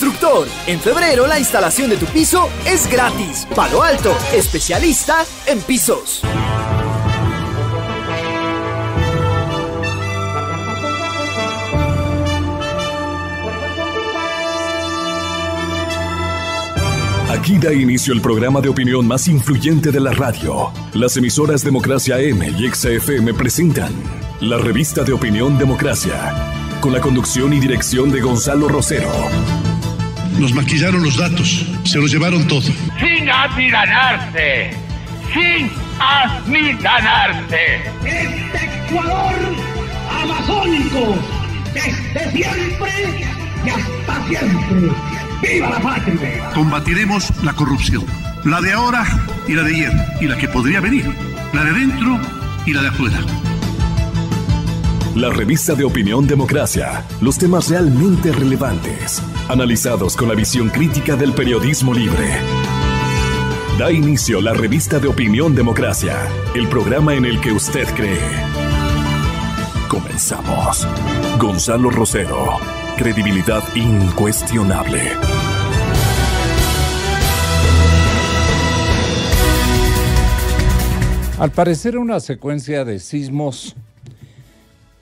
Constructor. En febrero la instalación de tu piso es gratis. Palo Alto, especialista en pisos. Aquí da inicio el programa de opinión más influyente de la radio. Las emisoras Democracia M y XFM presentan la revista de opinión Democracia, con la conducción y dirección de Gonzalo Rosero. Nos maquillaron los datos, se los llevaron todo. Sin amilanarse, sin amilanarse. Este Ecuador amazónico, desde siempre y hasta siempre. ¡Viva la patria! Combatiremos la corrupción, la de ahora y la de ayer, y la que podría venir, la de dentro y la de afuera. La revista de opinión Democracia, los temas realmente relevantes, analizados con la visión crítica del periodismo libre. Da inicio la revista de opinión Democracia, el programa en el que usted cree. Comenzamos. Gonzalo Rosero, credibilidad incuestionable. Al parecer, una secuencia de sismos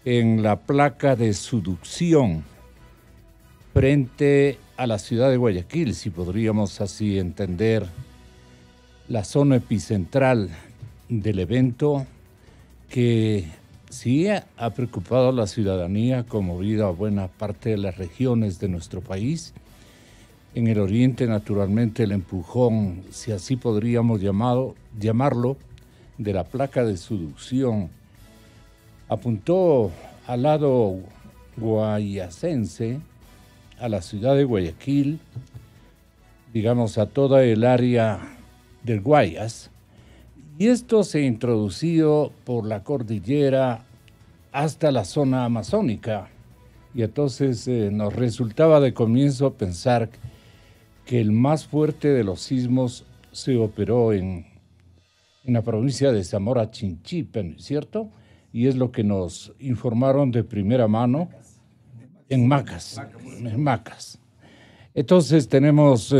en la placa de subducción frente a la ciudad de Guayaquil, si podríamos así entender la zona epicentral del evento, que sí ha preocupado a la ciudadanía, conmovido a buena parte de las regiones de nuestro país. En el oriente, naturalmente, el empujón, si así podríamos llamarlo, de la placa de subducción apuntó al lado guayacense, a la ciudad de Guayaquil, digamos a toda el área del Guayas, y esto se ha introducido por la cordillera hasta la zona amazónica, y entonces nos resultaba de comienzo pensar que el más fuerte de los sismos se operó en la provincia de Zamora Chinchipe, ¿no es cierto? Y es lo que nos informaron de primera mano en Macas. Entonces tenemos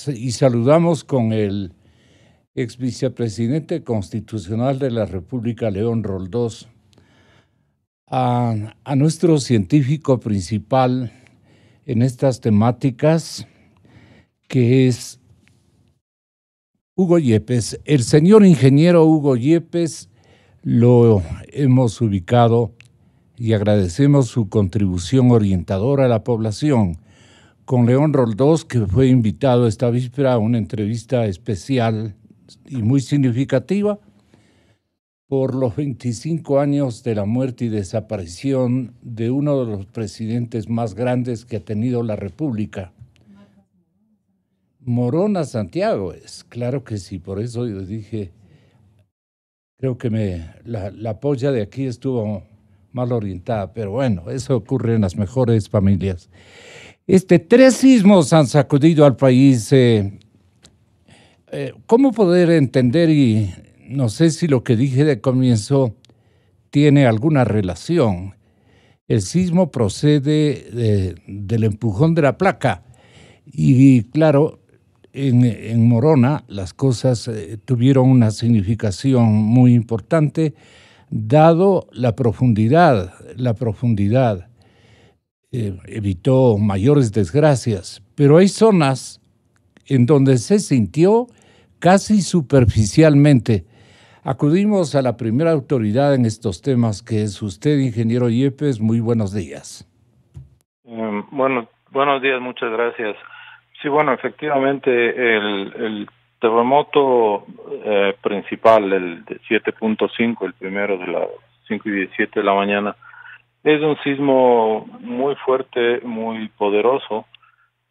y saludamos con el ex vicepresidente constitucional de la República, León Roldós, a nuestro científico principal en estas temáticas, que es Hugo Yepes. El señor ingeniero Hugo Yepes lo hemos ubicado y agradecemos su contribución orientadora a la población. Con León Roldós, que fue invitado esta víspera a una entrevista especial y muy significativa por los 25 años de la muerte y desaparición de uno de los presidentes más grandes que ha tenido la República. Morona Santiago es, claro que sí, por eso yo dije, creo que la polla de aquí estuvo mal orientada, pero bueno, eso ocurre en las mejores familias. 3 sismos han sacudido al país. ¿Cómo poder entender, y no sé si lo que dije de comienzo tiene alguna relación? El sismo procede del empujón de la placa y claro, en Morona las cosas tuvieron una significación muy importante, dado la profundidad. Evitó mayores desgracias, pero hay zonas en donde se sintió casi superficialmente. Acudimos a la primera autoridad en estos temas, que es usted, ingeniero Yepes. Muy buenos días. Buenos días, muchas gracias. Sí, bueno, efectivamente el terremoto principal, el de 7.5, el primero de las 5:17 de la mañana, es un sismo muy fuerte, muy poderoso,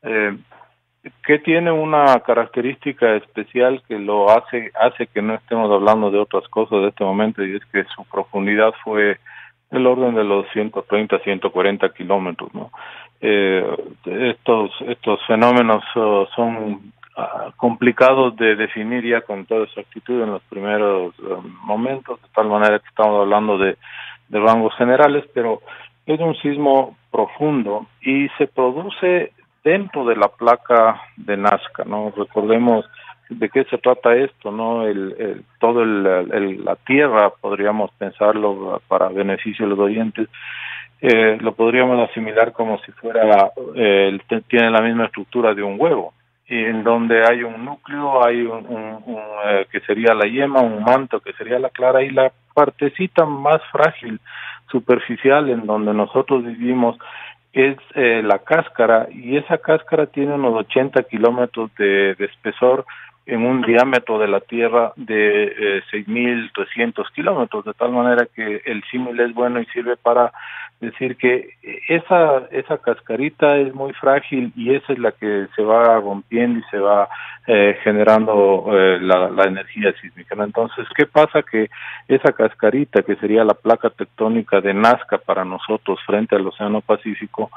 que tiene una característica especial que lo hace que no estemos hablando de otras cosas de este momento, y es que su profundidad fue del orden de los 130, 140 kilómetros, ¿no? Estos fenómenos son complicados de definir ya con toda exactitud en los primeros momentos, de tal manera que estamos hablando de rangos generales, pero es un sismo profundo y se produce dentro de la placa de Nazca, ¿no? Recordemos de qué se trata esto, ¿no? La tierra, podríamos pensarlo para beneficio de los oyentes, lo podríamos asimilar como si fuera, tiene la misma estructura de un huevo, y en donde hay un núcleo, hay que sería la yema, un manto que sería la clara, y la partecita más frágil, superficial, en donde nosotros vivimos, es la cáscara, y esa cáscara tiene unos 80 kilómetros de espesor en un diámetro de la Tierra de 6.300 kilómetros, de tal manera que el símil es bueno y sirve para decir que esa cascarita es muy frágil, y esa es la que se va rompiendo y se va generando la energía sísmica, ¿no? Entonces, ¿qué pasa? Que esa cascarita, que sería la placa tectónica de Nazca para nosotros frente al Océano Pacífico,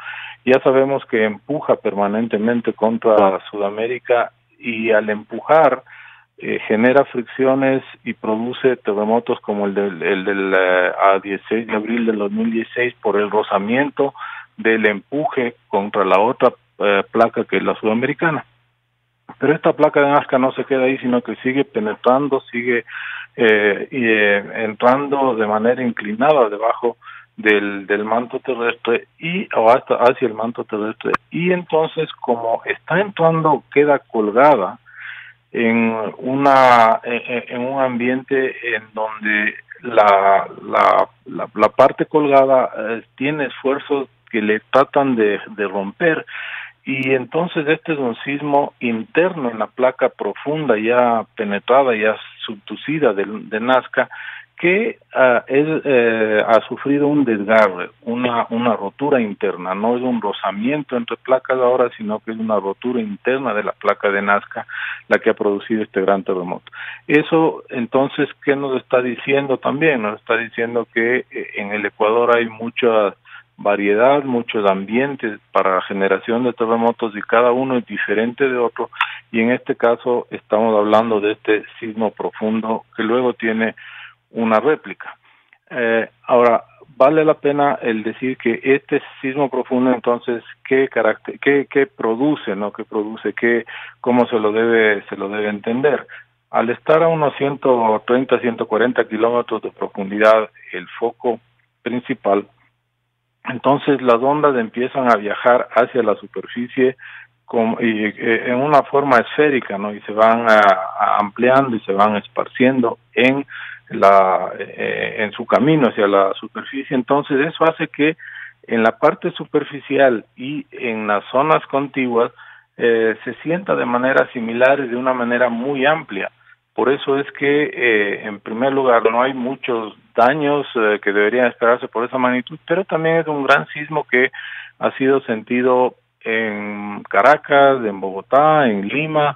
ya sabemos que empuja permanentemente contra Sudamérica, y al empujar genera fricciones y produce terremotos como el del a 16 de abril del 2016 por el rozamiento del empuje contra la otra placa, que es la sudamericana. Pero esta placa de Nazca no se queda ahí, sino que sigue penetrando, sigue entrando de manera inclinada debajo del manto terrestre o hasta hacia el manto terrestre, y entonces, como está entrando, queda colgada en un ambiente en donde la parte colgada tiene esfuerzos que le tratan de romper, y entonces este es un sismo interno en la placa profunda, ya penetrada, ya subducida de Nazca, que ha sufrido un desgarre, una rotura interna. No es un rozamiento entre placas ahora, sino que es una rotura interna de la placa de Nazca la que ha producido este gran terremoto. Eso, entonces, ¿qué nos está diciendo también? Nos está diciendo que en el Ecuador hay mucha variedad, muchos ambientes para la generación de terremotos, y cada uno es diferente de otro, y en este caso estamos hablando de este sismo profundo que luego tiene una réplica. Ahora, vale la pena el decir que este sismo profundo, entonces, ¿qué produce, no? ¿Qué produce? ¿Cómo se lo debe entender? Al estar a unos 130, 140 kilómetros de profundidad, el foco principal, entonces las ondas empiezan a viajar hacia la superficie en una forma esférica, ¿no? Y se van ampliando y se van esparciendo en su camino hacia la superficie. Entonces eso hace que en la parte superficial y en las zonas contiguas se sienta de manera similar y de una manera muy amplia. Por eso es que en primer lugar no hay muchos daños que deberían esperarse por esa magnitud, pero también es un gran sismo que ha sido sentido en Caracas, en Bogotá, en Lima.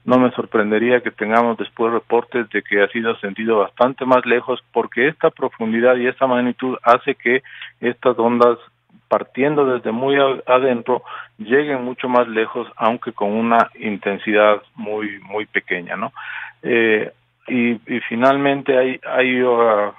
No me sorprendería que tengamos después reportes de que ha sido sentido bastante más lejos, porque esta profundidad y esta magnitud hace que estas ondas, partiendo desde muy adentro, lleguen mucho más lejos, aunque con una intensidad muy pequeña, ¿no? Y finalmente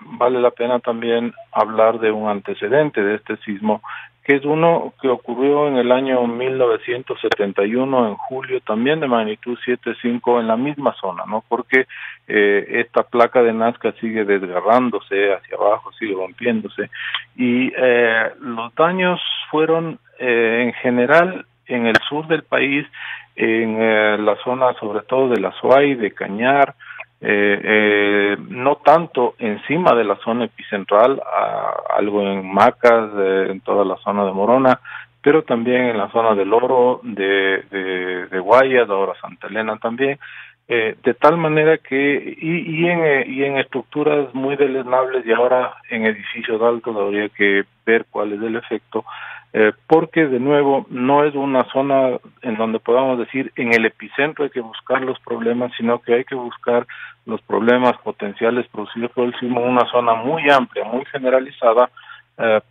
vale la pena también hablar de un antecedente de este sismo, que es uno que ocurrió en el año 1971, en julio, también de magnitud 7.5 en la misma zona, ¿no? Porque esta placa de Nazca sigue desgarrándose hacia abajo, sigue rompiéndose, y los daños fueron en general en el sur del país, en la zona sobre todo de la Suay, de Cañar, no tanto encima de la zona epicentral, algo en Macas, en toda la zona de Morona, pero también en la zona del Oro, de Guayas, ahora Santa Elena también, de tal manera que, y en estructuras muy deleznables, y ahora en edificios altos habría que ver cuál es el efecto, porque de nuevo no es una zona en donde podamos decir en el epicentro hay que buscar los problemas, sino que hay que buscar los problemas potenciales producidos por el sismo en una zona muy amplia, muy generalizada,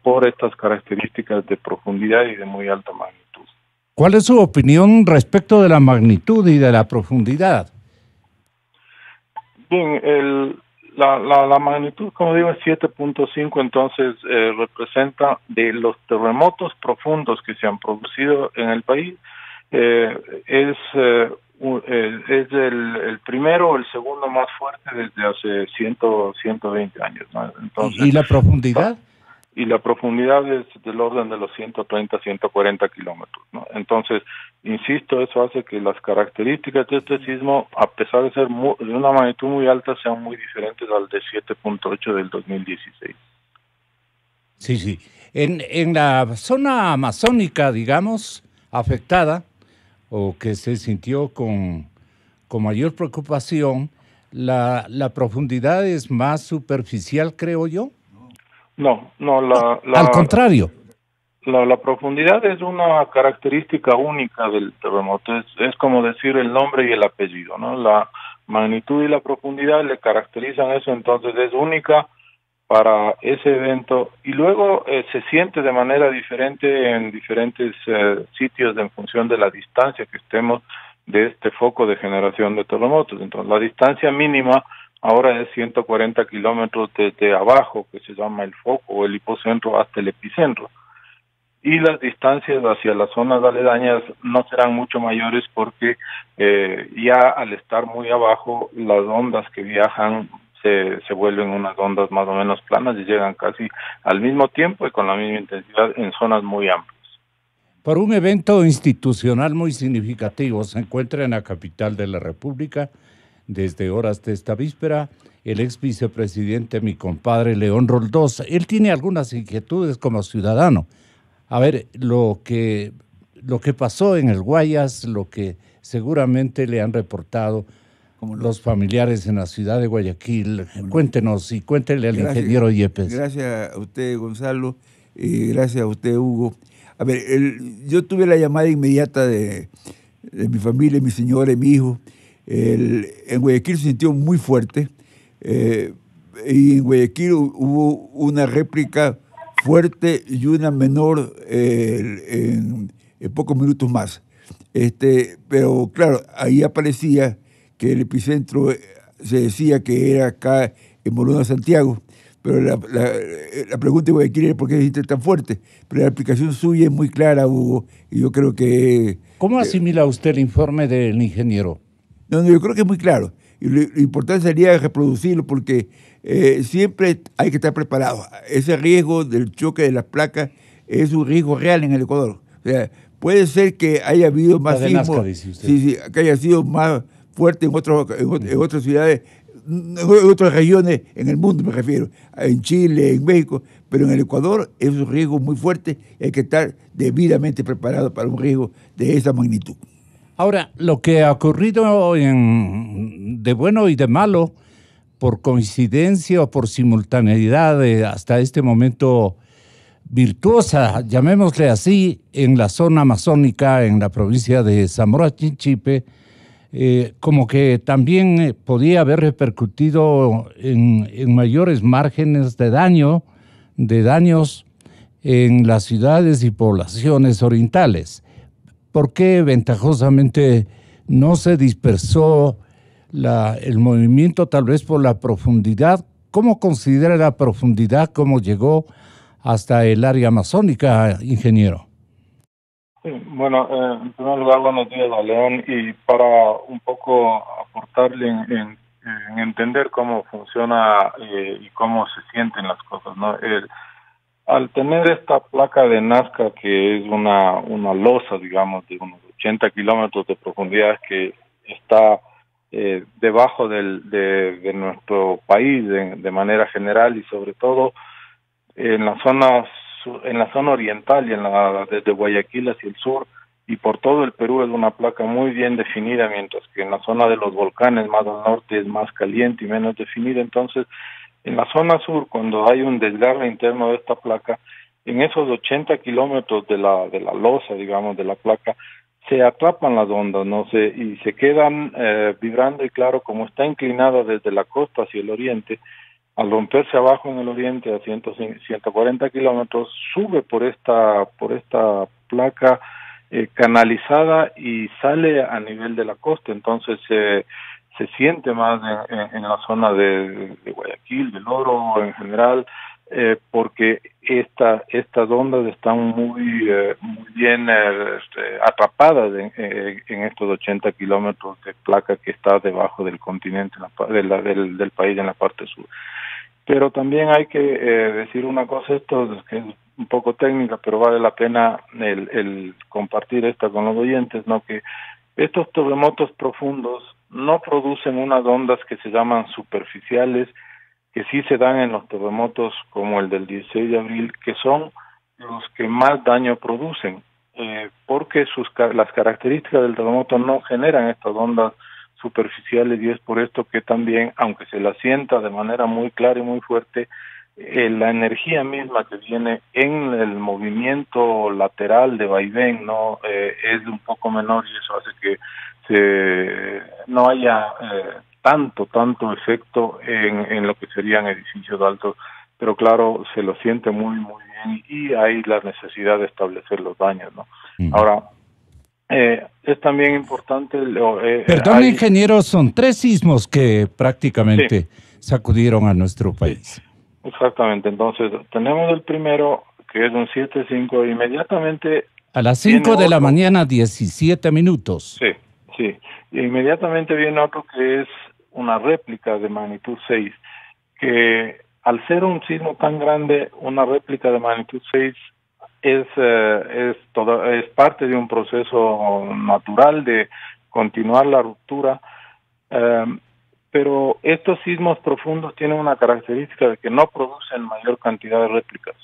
por estas características de profundidad y de muy alta magnitud. ¿Cuál es su opinión respecto de la magnitud y de la profundidad? Bien, la magnitud, como digo, es 7.5, entonces representa de los terremotos profundos que se han producido en el país, Es el primero o el segundo más fuerte desde hace 120 años, ¿no? Entonces, ¿Y la profundidad? Y la profundidad es del orden de los 130, 140 kilómetros, ¿no? Entonces, insisto, eso hace que las características de este sismo, a pesar de ser de una magnitud muy alta, sean muy diferentes al de 7.8 del 2016. Sí, sí. En la zona amazónica, digamos, afectada, o que se sintió con mayor preocupación, la profundidad es más superficial, creo yo. No, al contrario. La profundidad es una característica única del terremoto, es como decir el nombre y el apellido, ¿no? La magnitud y la profundidad le caracterizan eso, entonces es única para ese evento, y luego se siente de manera diferente en diferentes sitios en función de la distancia que estemos de este foco de generación de terremotos. Entonces, la distancia mínima ahora es 140 kilómetros desde abajo, que se llama el foco o el hipocentro, hasta el epicentro. Y las distancias hacia las zonas aledañas no serán mucho mayores porque ya al estar muy abajo, las ondas que viajan se vuelven unas ondas más o menos planas y llegan casi al mismo tiempo y con la misma intensidad en zonas muy amplias. Por un evento institucional muy significativo, se encuentra en la capital de la República, desde horas de esta víspera, el ex vicepresidente, mi compadre León Roldós. Él tiene algunas inquietudes como ciudadano. A ver, lo que pasó en el Guayas, lo que seguramente le han reportado los familiares en la ciudad de Guayaquil. Bueno, cuéntenos y cuéntenle al ingeniero Yepes. Gracias a usted, Gonzalo, y gracias a usted, Hugo. A ver, yo tuve la llamada inmediata de mi familia, mi señora y mi hijo. En Guayaquil se sintió muy fuerte, y en Guayaquil hubo una réplica fuerte y una menor en pocos minutos más. Pero claro, ahí aparecía que el epicentro se decía que era acá en Morona, Santiago, pero la pregunta de Guayaquil era por qué se siente tan fuerte. Pero la explicación suya es muy clara, Hugo, y yo creo que... ¿Cómo asimila usted el informe del ingeniero? No, yo creo que es muy claro. Y lo importante sería reproducirlo porque siempre hay que estar preparado. Ese riesgo del choque de las placas es un riesgo real en el Ecuador. O sea, puede ser que haya habido más sismo, que haya sido más fuerte en otras ciudades, en otras regiones en el mundo, me refiero, en Chile, en México, pero en el Ecuador es un riesgo muy fuerte y hay que estar debidamente preparado para un riesgo de esa magnitud. Ahora, lo que ha ocurrido de bueno y de malo, por coincidencia o por simultaneidad hasta este momento virtuosa, llamémosle así, en la zona amazónica, en la provincia de Zamora Chinchipe, como que también podía haber repercutido en mayores márgenes de daños en las ciudades y poblaciones orientales. ¿Por qué ventajosamente no se dispersó el movimiento, tal vez por la profundidad? ¿Cómo considera la profundidad, cómo llegó hasta el área amazónica, ingeniero? Sí, bueno, en primer lugar, buenos días a León, y para un poco aportarle en entender cómo funciona y cómo se sienten las cosas, ¿no? Al tener esta placa de Nazca, que es una losa, digamos, de unos 80 kilómetros de profundidad, que está debajo de nuestro país de manera general, y sobre todo en la zona oriental y desde Guayaquil hacia el sur y por todo el Perú, es una placa muy bien definida, mientras que en la zona de los volcanes más al norte es más caliente y menos definida. Entonces, en la zona sur, cuando hay un desgarre interno de esta placa, en esos 80 kilómetros de la losa, digamos, de la placa, se atrapan las ondas, y se quedan vibrando, y claro, como está inclinada desde la costa hacia el oriente, al romperse abajo en el oriente a 140 kilómetros, sube por esta placa canalizada y sale a nivel de la costa. Entonces se siente más en la zona de Guayaquil, del Oro en general, porque estas ondas están muy bien atrapadas en estos 80 kilómetros de placa que está debajo del continente, del país en la parte sur. Pero también hay que decir una cosa, esto que es un poco técnica, pero vale la pena el compartir esta con los oyentes, ¿no? Que estos terremotos profundos no producen unas ondas que se llaman superficiales, que sí se dan en los terremotos como el del 16 de abril, que son los que más daño producen, porque las características del terremoto no generan estas ondas superficiales, y es por esto que también, aunque se la sienta de manera muy clara y muy fuerte, la energía misma que viene en el movimiento lateral de vaivén no es un poco menor, y eso hace que no haya tanto efecto en lo que serían edificios altos, pero claro, se lo siente muy bien, y hay la necesidad de establecer los daños, ¿no? Ahora, es también importante... Perdón, ingeniero, son 3 sismos que prácticamente sacudieron a nuestro país. Exactamente, entonces tenemos el primero, que es un 7.5, inmediatamente... A las 5 de la mañana, 17 minutos. Sí, y inmediatamente viene otro que es una réplica de magnitud 6, que al ser un sismo tan grande, una réplica de magnitud 6 es parte de un proceso natural de continuar la ruptura, pero estos sismos profundos tienen una característica de que no producen mayor cantidad de réplicas,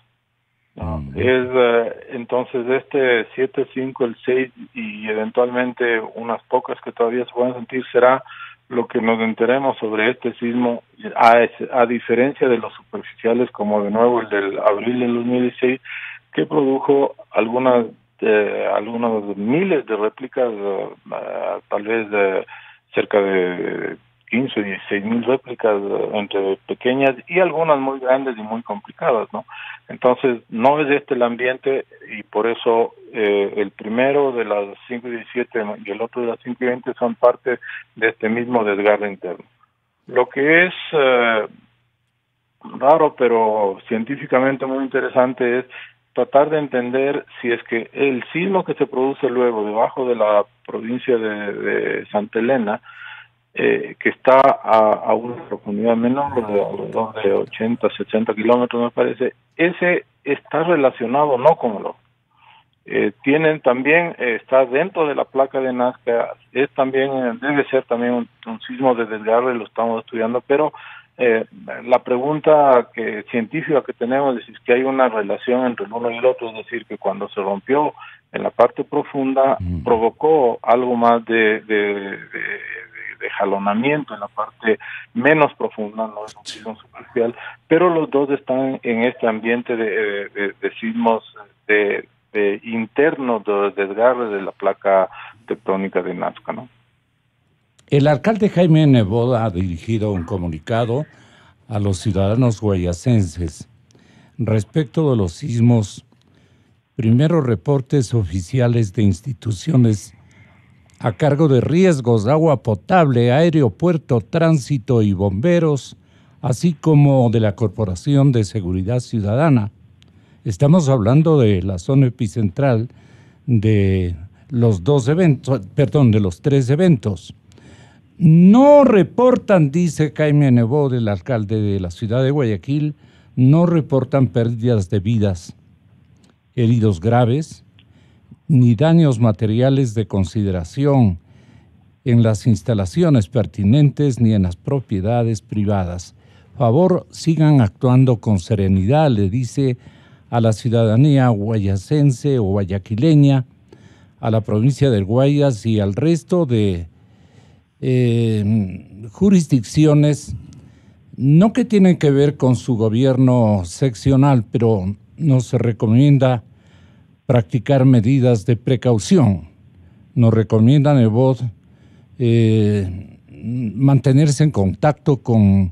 ¿no? Entonces este 7.5, el 6 y eventualmente unas pocas que todavía se pueden sentir será lo que nos enteremos sobre este sismo, a diferencia de los superficiales como de nuevo el del abril del 2016, que produjo algunos miles de réplicas, tal vez cerca de 15 o 16 mil réplicas entre pequeñas y algunas muy grandes y muy complicadas, ¿no? Entonces, no es el ambiente, y por eso el primero de las 5:17 y el otro de las 5:20 son parte de este mismo desgarre interno. Lo que es raro, pero científicamente muy interesante, es tratar de entender si es que el sismo que se produce luego debajo de la provincia de Santa Elena, que está a una profundidad menor, alrededor de 80, 60 kilómetros me parece, ese está relacionado o no con el otro. Tienen también, está dentro de la placa de Nazca, debe ser también un sismo de desgarre, lo estamos estudiando, pero la pregunta científica que tenemos es que hay una relación entre el uno y el otro, es decir, que cuando se rompió en la parte profunda provocó algo más de jalonamiento en la parte menos profunda, no es un sismo superficial, pero los dos están en este ambiente de sismos internos de desgarre de la placa tectónica de Nazca, ¿no? El alcalde Jaime Nebot ha dirigido un comunicado a los ciudadanos guayacenses respecto de los sismos. Primero, reportes oficiales de instituciones a cargo de riesgos, agua potable, aeropuerto, tránsito y bomberos, así como de la Corporación de Seguridad Ciudadana. Estamos hablando de la zona epicentral de los 3 eventos. No reportan, dice Jaime Nebot, el alcalde de la ciudad de Guayaquil, no reportan pérdidas de vidas, heridos graves, ni daños materiales de consideración en las instalaciones pertinentes ni en las propiedades privadas. Favor, sigan actuando con serenidad, le dice a la ciudadanía guayacense o guayaquileña, a la provincia del Guayas y al resto de jurisdicciones, no que tienen que ver con su gobierno seccional, pero nos recomienda practicar medidas de precaución. Nos recomienda Nebot mantenerse en contacto con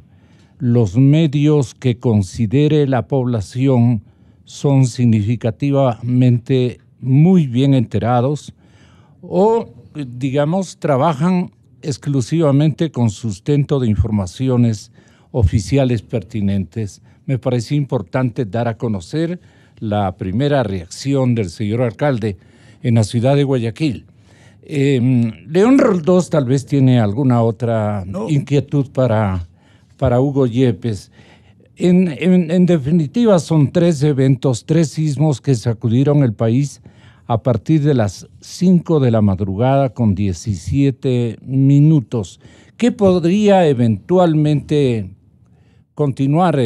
los medios que considere la población son significativamente muy bien enterados o, digamos, trabajan exclusivamente con sustento de informaciones oficiales pertinentes me pareció importante dar a conocer la primera reacción del señor alcalde en la ciudad de Guayaquil. León Roldós tal vez tiene alguna otra inquietud para Hugo Yepes. En definitiva, son 3 eventos, 3 sismos que sacudieron el país a partir de las 5 de la madrugada con 17 minutos. ¿Qué podría eventualmente continuar,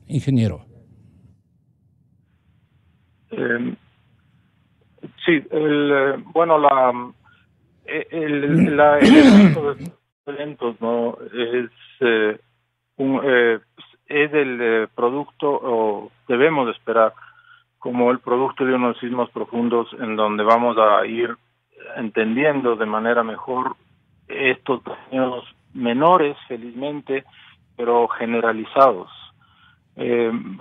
ingeniero? Sí, el evento de eventos, ¿no? Es el producto, o debemos esperar, como el producto de unos sismos profundos en donde vamos a ir entendiendo de manera mejor estos daños menores, felizmente, pero generalizados. En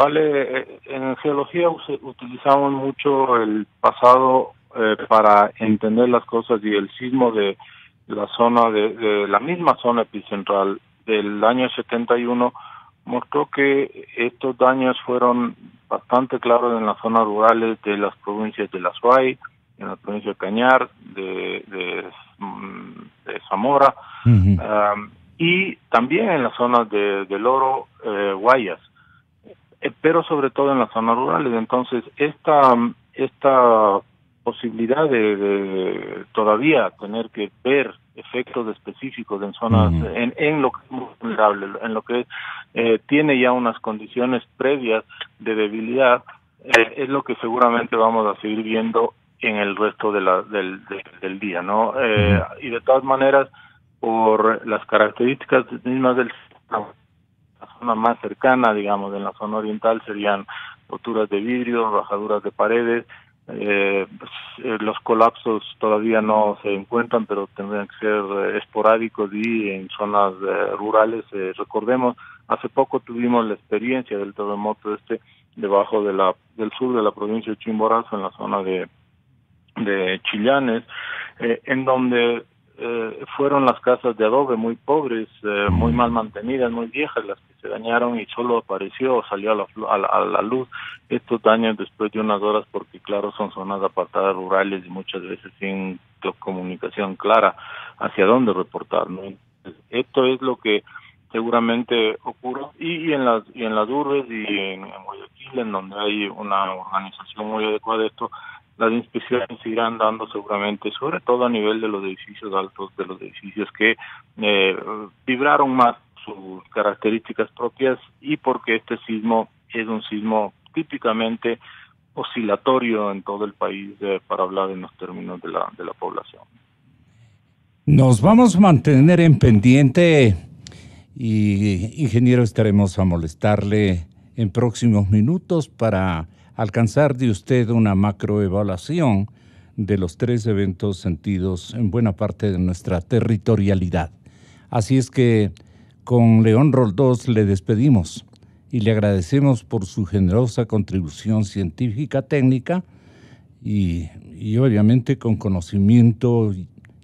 geología utilizamos mucho el pasado para entender las cosas, y el sismo de la zona de la misma zona epicentral del año 71 mostró que estos daños fueron bastante claros en las zonas rurales de las provincias de La Suay, en la provincia de Cañar, de Zamora, y también en las zonas de Oro, Guayas, pero sobre todo en las zonas rurales. Entonces, esta posibilidad de todavía tener que ver efectos específicos en zonas, en lo que es muy vulnerable, en lo que tiene ya unas condiciones previas de debilidad, es lo que seguramente vamos a seguir viendo en el resto del día, ¿no? Y de todas maneras, por las características mismas la zona más cercana, digamos, en la zona oriental, serían roturas de vidrio, rajaduras de paredes. Los colapsos todavía no se encuentran, pero tendrían que ser esporádicos y en zonas rurales. Recordemos, hace poco tuvimos la experiencia del terremoto debajo del sur de la provincia de Chimborazo, en la zona de Chillanes, en donde fueron las casas de adobe muy pobres, muy mal mantenidas, muy viejas, las que se dañaron, y solo salió a la luz estos daños después de unas horas, porque claro, son zonas apartadas rurales y muchas veces sin comunicación clara hacia dónde reportar, ¿no? Esto es lo que seguramente ocurre, y en las urbes y en Guayaquil, en donde hay una organización muy adecuada de esto, las inspecciones se irán dando seguramente, sobre todo a nivel de los edificios altos, de los edificios que vibraron más sus características propias, y porque este sismo es un sismo típicamente oscilatorio en todo el país, para hablar en los términos de la población. Nos vamos a mantener en pendiente y, ingeniero, estaremos a molestarle en próximos minutos para alcanzar de usted una macroevaluación de los 3 eventos sentidos en buena parte de nuestra territorialidad. Así es que con León Roldós le despedimos y le agradecemos por su generosa contribución científica técnica y obviamente con conocimiento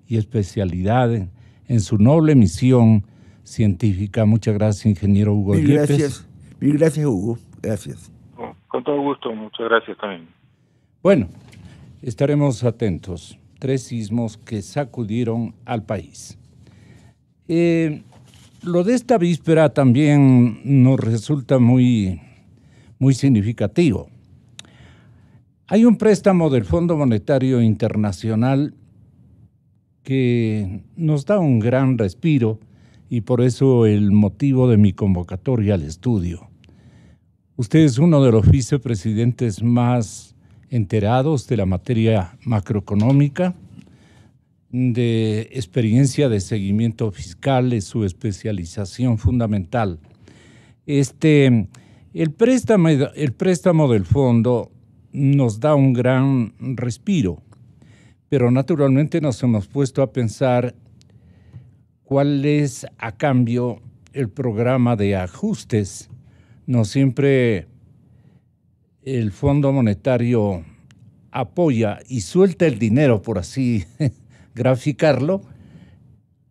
y especialidad en su noble misión científica. Muchas gracias, ingeniero Hugo Yepes. Mil gracias, Hugo. Gracias. Con todo gusto, muchas gracias también. Bueno, estaremos atentos. 3 sismos que sacudieron al país. Lo de esta víspera también nos resulta muy significativo. Hay un préstamo del Fondo Monetario Internacional que nos da un gran respiro, y por eso el motivo de mi convocatoria al estudio. Usted es uno de los vicepresidentes más enterados de la materia macroeconómica, de experiencia de seguimiento fiscal, es su especialización fundamental. El préstamo del fondo nos da un gran respiro, pero naturalmente nos hemos puesto a pensar cuál es a cambio el programa de ajustes. No siempre el Fondo Monetario apoya y suelta el dinero, por así graficarlo,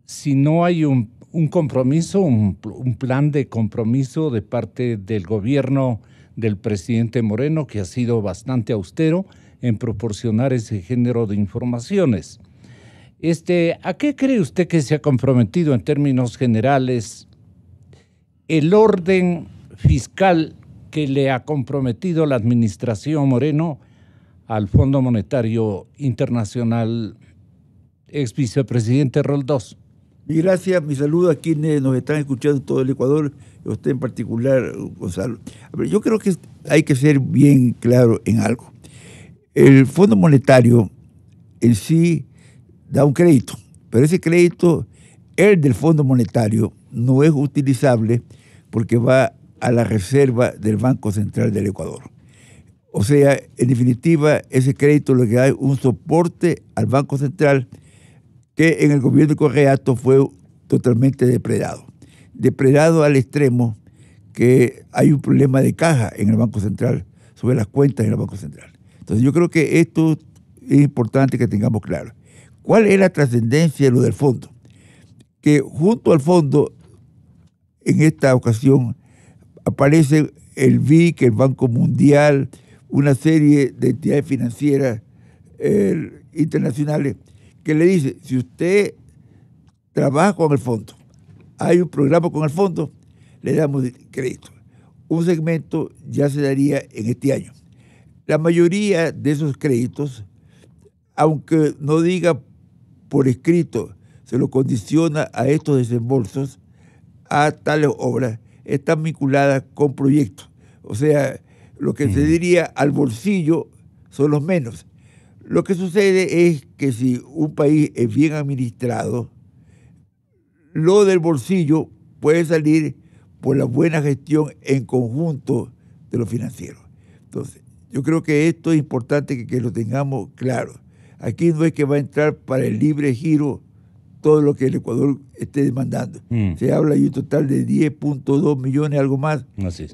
si no hay un un compromiso, un plan de compromiso de parte del gobierno del presidente Moreno, que ha sido bastante austero en proporcionar ese género de informaciones. ¿A qué cree usted que se ha comprometido en términos generales el orden fiscal que le ha comprometido la administración Moreno al Fondo Monetario Internacional, ex vicepresidente Roldós? Mi gracias, mi saludo a quienes nos están escuchando en todo el Ecuador, y a usted en particular, Gonzalo. A ver, yo creo que hay que ser bien claro en algo. El Fondo Monetario en sí da un crédito, pero ese crédito, el del Fondo Monetario, no es utilizable porque va a la reserva del Banco Central del Ecuador. O sea, en definitiva, ese crédito lo que da es un soporte al Banco Central que en el gobierno de Correato fue totalmente depredado. Depredado al extremo que hay un problema de caja en el Banco Central, sobre las cuentas en el Banco Central. Entonces yo creo que esto es importante que tengamos claro. ¿Cuál es la trascendencia de lo del fondo? Que junto al fondo, en esta ocasión, aparece el BIC, el Banco Mundial, una serie de entidades financieras internacionales que le dice, si usted trabaja con el fondo, hay un programa con el fondo, le damos crédito. Un segmento ya se daría en este año. La mayoría de esos créditos, aunque no diga por escrito, se lo condiciona a estos desembolsos, a tales obras, están vinculadas con proyectos. O sea, lo que se diría al bolsillo son los menos. Lo que sucede es que si un país es bien administrado, lo del bolsillo puede salir por la buena gestión en conjunto de lo financiero. Entonces, yo creo que esto es importante que lo tengamos claro. Aquí no es que va a entrar para el libre giro todo lo que el Ecuador esté demandando. Se habla de un total de 10.2 millones, algo más,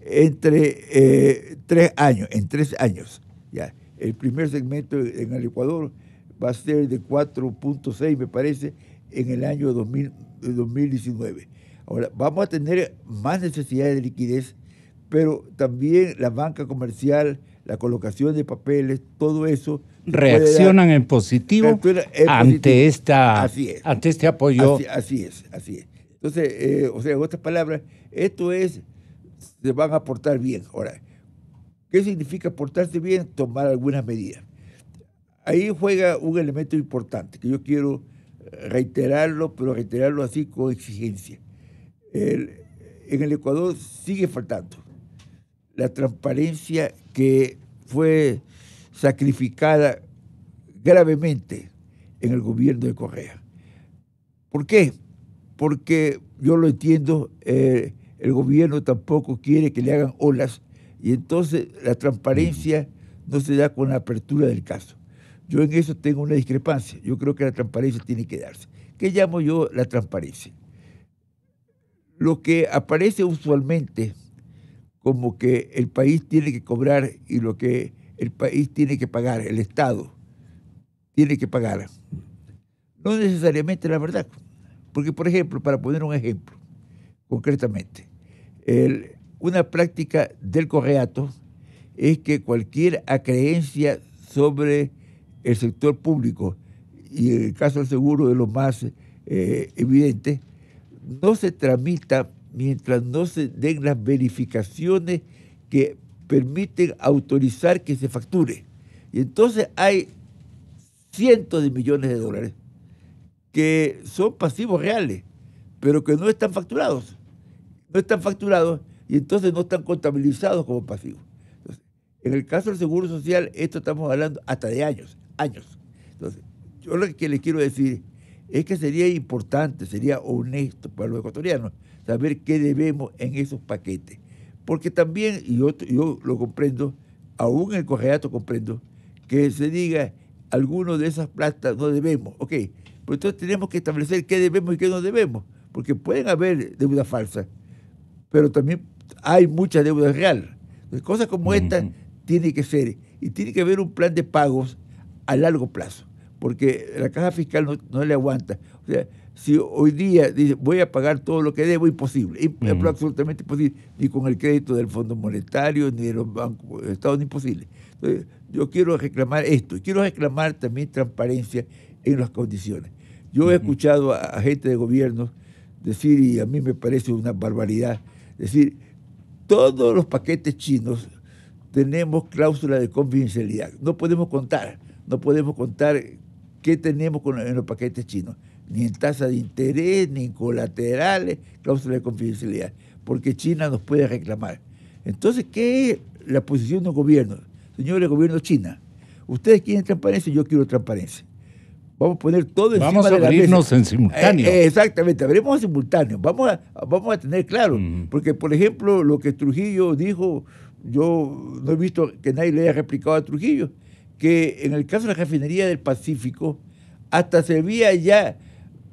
entre 3 años, en 3 años. Ya. El primer segmento en el Ecuador va a ser de 4.6, me parece, en el año 2019. Ahora, vamos a tener más necesidades de liquidez, pero también la banca comercial, la colocación de papeles, todo eso reaccionan en positivo ante este apoyo. Así es. Entonces, o sea, en otras palabras, se van a portar bien. Ahora, ¿qué significa portarse bien? Tomar algunas medidas. Ahí juega un elemento importante que yo quiero reiterarlo, pero reiterarlo así con exigencia. En el Ecuador sigue faltando la transparencia que fue sacrificada gravemente en el gobierno de Correa. ¿Por qué? Porque yo lo entiendo, el gobierno tampoco quiere que le hagan olas y entonces la transparencia no se da con la apertura del caso. Yo en eso tengo una discrepancia. Yo creo que la transparencia tiene que darse. ¿Qué llamo yo la transparencia? Lo que aparece usualmente como que el país tiene que cobrar y lo que el país tiene que pagar, el Estado tiene que pagar, no necesariamente la verdad. Porque, por ejemplo, para poner un ejemplo, concretamente, una práctica del Correato es que cualquier acreencia sobre el sector público, y en el caso del seguro de lo más evidente, no se tramita mientras no se den las verificaciones que permiten autorizar que se facture. Y entonces hay cientos de millones de dólares que son pasivos reales, pero que no están facturados. No están facturados y entonces no están contabilizados como pasivos. Entonces, en el caso del Seguro Social, esto estamos hablando hasta de años. Entonces, yo lo que les quiero decir es que sería importante, sería honesto para los ecuatorianos saber qué debemos en esos paquetes. Porque también, y yo lo comprendo, aún en el Correato comprendo, que se diga algunos de esas platas no debemos. Ok, pero entonces tenemos que establecer qué debemos y qué no debemos, porque pueden haber deudas falsas, pero también hay mucha deuda real. Entonces, cosas como esta tiene que ser, y tiene que haber un plan de pagos a largo plazo, porque la caja fiscal no le aguanta. O sea, si hoy día dice voy a pagar todo lo que debo, imposible, es absolutamente imposible, ni con el crédito del Fondo Monetario, ni de los bancos de Estado, imposible. Entonces, yo quiero reclamar esto, y quiero reclamar también transparencia en las condiciones. Yo he escuchado a gente de gobierno decir, y a mí me parece una barbaridad, decir, todos los paquetes chinos tenemos cláusula de confidencialidad. No podemos contar qué tenemos en los paquetes chinos, ni en tasa de interés, ni en colaterales, cláusula de confidencialidad, porque China nos puede reclamar. Entonces, ¿qué es la posición del gobierno? Señores, gobierno China, ustedes quieren transparencia, yo quiero transparencia. Vamos a poner todo encima de la mesa. Vamos a abrirnos en simultáneo. Exactamente, abrimos en simultáneo. Vamos a tener claro, porque, por ejemplo, lo que Trujillo dijo, yo no he visto que nadie le haya replicado a Trujillo, que en el caso de la refinería del Pacífico, hasta se había ya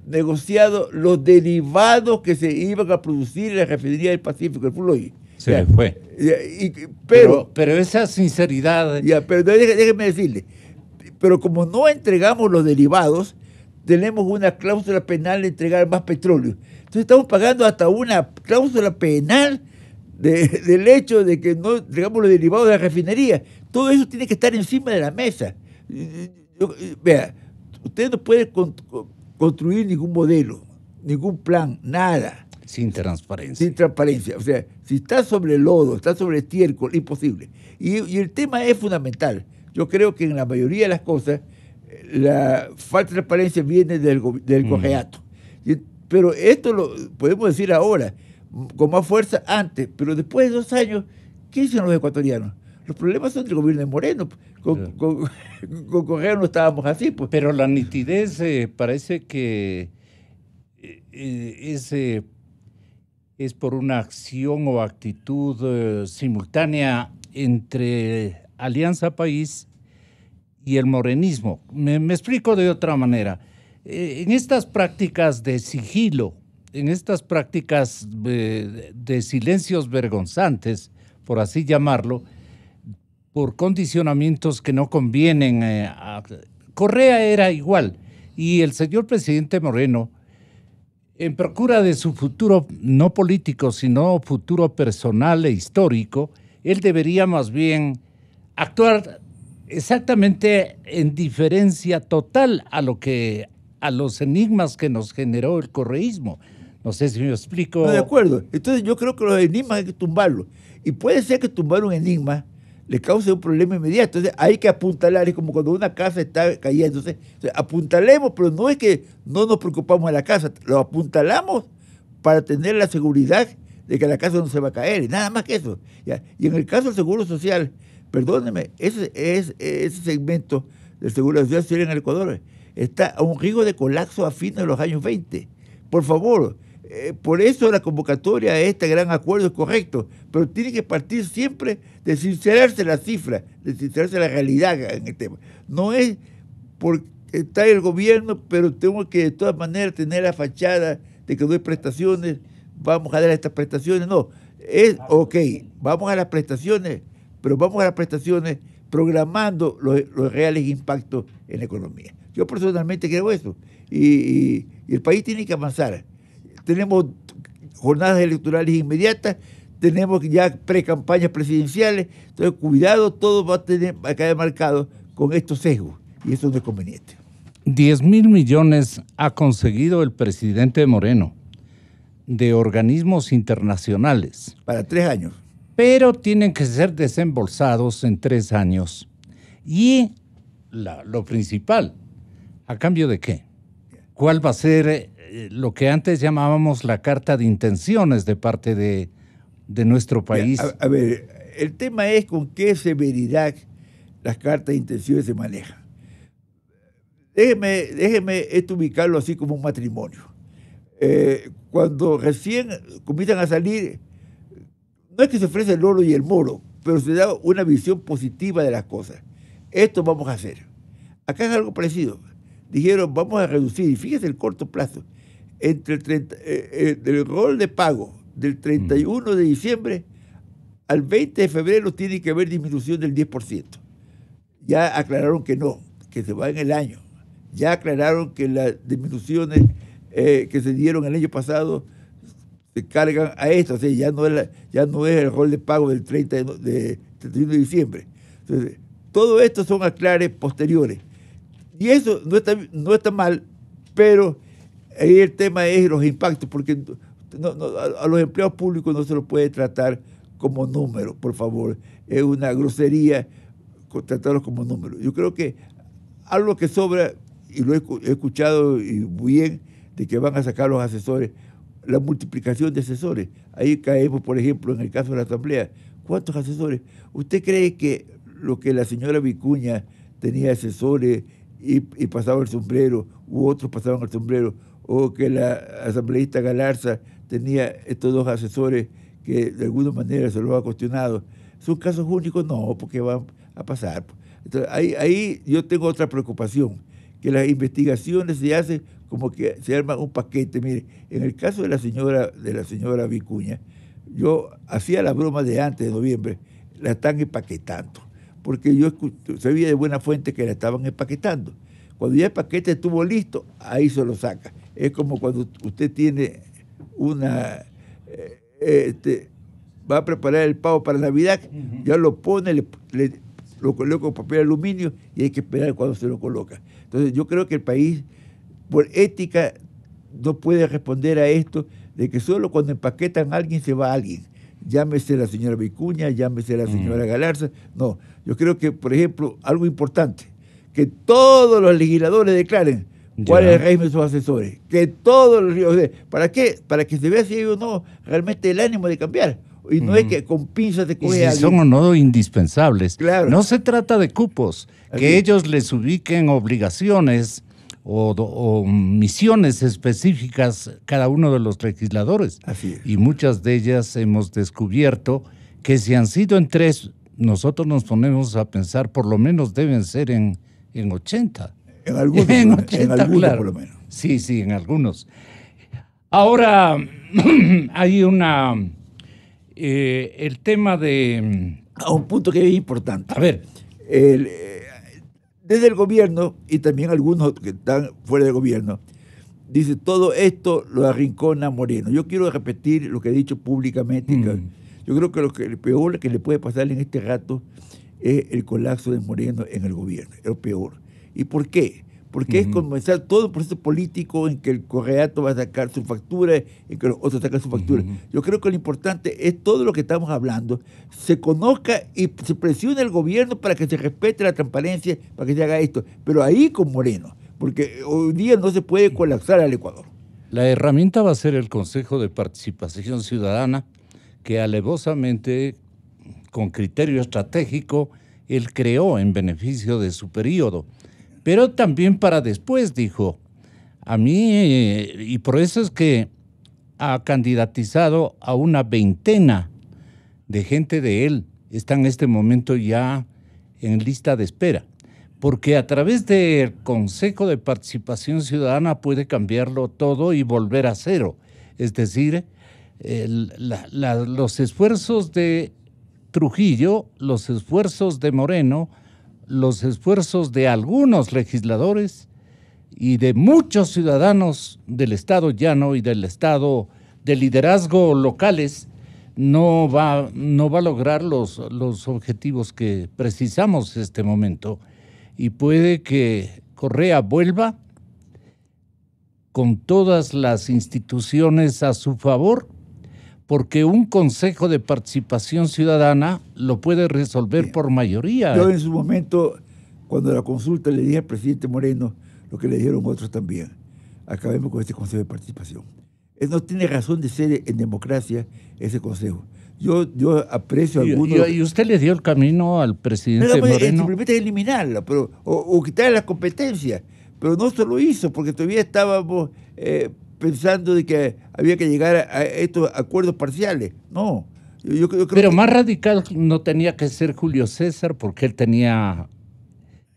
negociado los derivados que se iban a producir en la refinería del Pacífico, el full oil. Se le fue. Pero esa sinceridad... Pero déjeme decirle, pero como no entregamos los derivados, tenemos una cláusula penal de entregar más petróleo. Entonces estamos pagando hasta una cláusula penal del hecho de que no entregamos los derivados de la refinería. Todo eso tiene que estar encima de la mesa. Vea, usted no puede construir ningún modelo, ningún plan, nada. Sin transparencia. Sin transparencia. O sea, si está sobre el lodo, está sobre estiércol, imposible. Y el tema es fundamental. Yo creo que en la mayoría de las cosas la falta de transparencia viene del cojeato. Pero esto lo podemos decir ahora, con más fuerza antes, pero después de 2 años, ¿qué dicen los ecuatorianos? Los problemas son del gobierno de Moreno. Con Correa no estábamos así. Pues. Pero la nitidez parece que es por una acción o actitud simultánea entre Alianza País y el morenismo. Me explico de otra manera. En estas prácticas de sigilo, en estas prácticas de silencios vergonzantes, por así llamarlo, por condicionamientos que no convienen Correa era igual. Y el señor presidente Moreno, en procura de su futuro, no político, sino futuro personal e histórico, él debería más bien actuar exactamente en diferencia total a los enigmas que nos generó el correísmo. No sé si me explico. No, de acuerdo. Entonces yo creo que los enigmas hay que tumbarlos. Y puede ser que tumbar un enigma le cause un problema inmediato. Entonces hay que apuntalar. Es como cuando una casa está cayendo. Entonces apuntalemos, pero no es que no nos preocupamos de la casa. Lo apuntalamos para tener la seguridad de que la casa no se va a caer. Y nada más que eso. ¿Ya? Y en el caso del Seguro Social, perdóneme, ese segmento del Seguro Social en el Ecuador está a un riesgo de colapso a fines de los años 20. Por favor, por eso la convocatoria a este gran acuerdo es correcto, pero tiene que partir siempre de sincerarse la cifra, de sincerarse la realidad en el tema. No es porque está el gobierno, pero tengo que de todas maneras tener la fachada de que doy prestaciones, vamos a dar estas prestaciones. No, es ok, vamos a las prestaciones, pero vamos a las prestaciones programando los reales impactos en la economía. Yo personalmente creo eso. Y el país tiene que avanzar. Tenemos jornadas electorales inmediatas, tenemos ya pre-campañas presidenciales, entonces cuidado, todo va a quedar marcado con estos sesgos, y eso no es conveniente. 10,000 millones ha conseguido el presidente Moreno de organismos internacionales. Para 3 años. Pero tienen que ser desembolsados en 3 años. Y lo principal, ¿a cambio de qué? ¿Cuál va a ser lo que antes llamábamos la carta de intenciones de parte de nuestro país? A ver, el tema es con qué severidad las cartas de intenciones se manejan. Déjeme esto ubicarlo así como un matrimonio. Cuando recién comienzan a salir, no es que se ofrece el oro y el moro, pero se da una visión positiva de las cosas. Esto vamos a hacer. Acá es algo parecido. Dijeron, vamos a reducir, y fíjese el corto plazo, entre el rol de pago del 31 de diciembre al 20 de febrero tiene que haber disminución del 10%. Ya aclararon que no, que se va en el año. Ya aclararon que las disminuciones que se dieron el año pasado se cargan a esto, o sea, ya no es el rol de pago del 31 de diciembre. Entonces, todo esto son aclares posteriores. Y eso no está mal, pero ahí el tema es los impactos, porque a los empleados públicos no se los puede tratar como número, por favor. Es una grosería tratarlos como número. Yo creo que algo que sobra, y lo he escuchado y muy bien, de que van a sacar los asesores, la multiplicación de asesores. Ahí caemos, por ejemplo, en el caso de la Asamblea. ¿Cuántos asesores? ¿Usted cree que lo que la señora Vicuña tenía asesores y pasaba el sombrero, u otros pasaban el sombrero, o que la asambleísta Galarza tenía estos dos asesores que de alguna manera se los ha cuestionado? ¿Son casos únicos? No, porque van a pasar. Entonces, ahí yo tengo otra preocupación, que las investigaciones se hacen como que se arma un paquete. Mire, en el caso de la señora Vicuña, yo hacía la broma de antes de noviembre, la están empaquetando, porque yo sabía de buena fuente que la estaban empaquetando. Cuando ya el paquete estuvo listo, ahí se lo saca. Es como cuando usted tiene va a preparar el pavo para Navidad, ya lo pone, lo coloca con papel aluminio y hay que esperar cuando se lo coloca. Entonces yo creo que el país, por ética, no puede responder a esto de que solo cuando empaquetan a alguien se va a alguien. Llámese la señora Vicuña, llámese la señora Galarza. No, yo creo que, por ejemplo, algo importante, que todos los legisladores declaren cuál es el régimen de sus asesores. Que todos los... ¿Para qué? Para que se vea si hay o no realmente el ánimo de cambiar. Y no es que con pinzas se coge a alguien. Son o no indispensables. Claro. No se trata de cupos, que ellos les ubiquen obligaciones o misiones específicas cada uno de los legisladores. Así es. Y muchas de ellas hemos descubierto que si han sido en 3, nosotros nos ponemos a pensar, por lo menos deben ser en 80. En algunos, en 80, en algunos claro. Por lo menos. Sí, en algunos. Ahora, hay el tema de... A un punto que es importante. A ver. Desde el gobierno, y también algunos que están fuera del gobierno, dice, todo esto lo arrincona Moreno. Yo quiero repetir lo que he dicho públicamente. Yo creo que lo peor que le puede pasar en este rato es el colapso de Moreno en el gobierno. Es lo peor. ¿Y por qué? Porque es comenzar todo el proceso político en que el correato va a sacar su factura, en que los otros sacan su factura. Yo creo que lo importante es todo lo que estamos hablando, se conozca y se presione al gobierno para que se respete la transparencia, para que se haga esto. Pero ahí con Moreno, porque hoy día no se puede colapsar al Ecuador. La herramienta va a ser el Consejo de Participación Ciudadana, que alevosamente, con criterio estratégico, él creó en beneficio de su periodo. Pero también para después, dijo, a mí, y por eso es que ha candidatizado a una 20 de gente de él, está en este momento ya en lista de espera, porque a través del Consejo de Participación Ciudadana puede cambiarlo todo y volver a cero. Es decir, los esfuerzos de Trujillo, los esfuerzos de Moreno, los esfuerzos de algunos legisladores y de muchos ciudadanos del Estado llano y del Estado de liderazgo locales no va a lograr los objetivos que precisamos en este momento. Y puede que Correa vuelva con todas las instituciones a su favor, porque un Consejo de Participación Ciudadana lo puede resolver por mayoría. Yo en su momento, cuando la consulta, le dije al presidente Moreno lo que le dijeron otros también. Acabemos con este Consejo de Participación. No tiene razón de ser en democracia ese Consejo. Yo aprecio algunos... ¿Y usted le dio el camino al presidente Moreno? Simplemente eliminarla, o quitarle la competencia. Pero no se lo hizo, porque todavía estábamos... pensando de que había que llegar a estos acuerdos parciales. No. Yo creo Pero más radical no tenía que ser Julio César, porque él tenía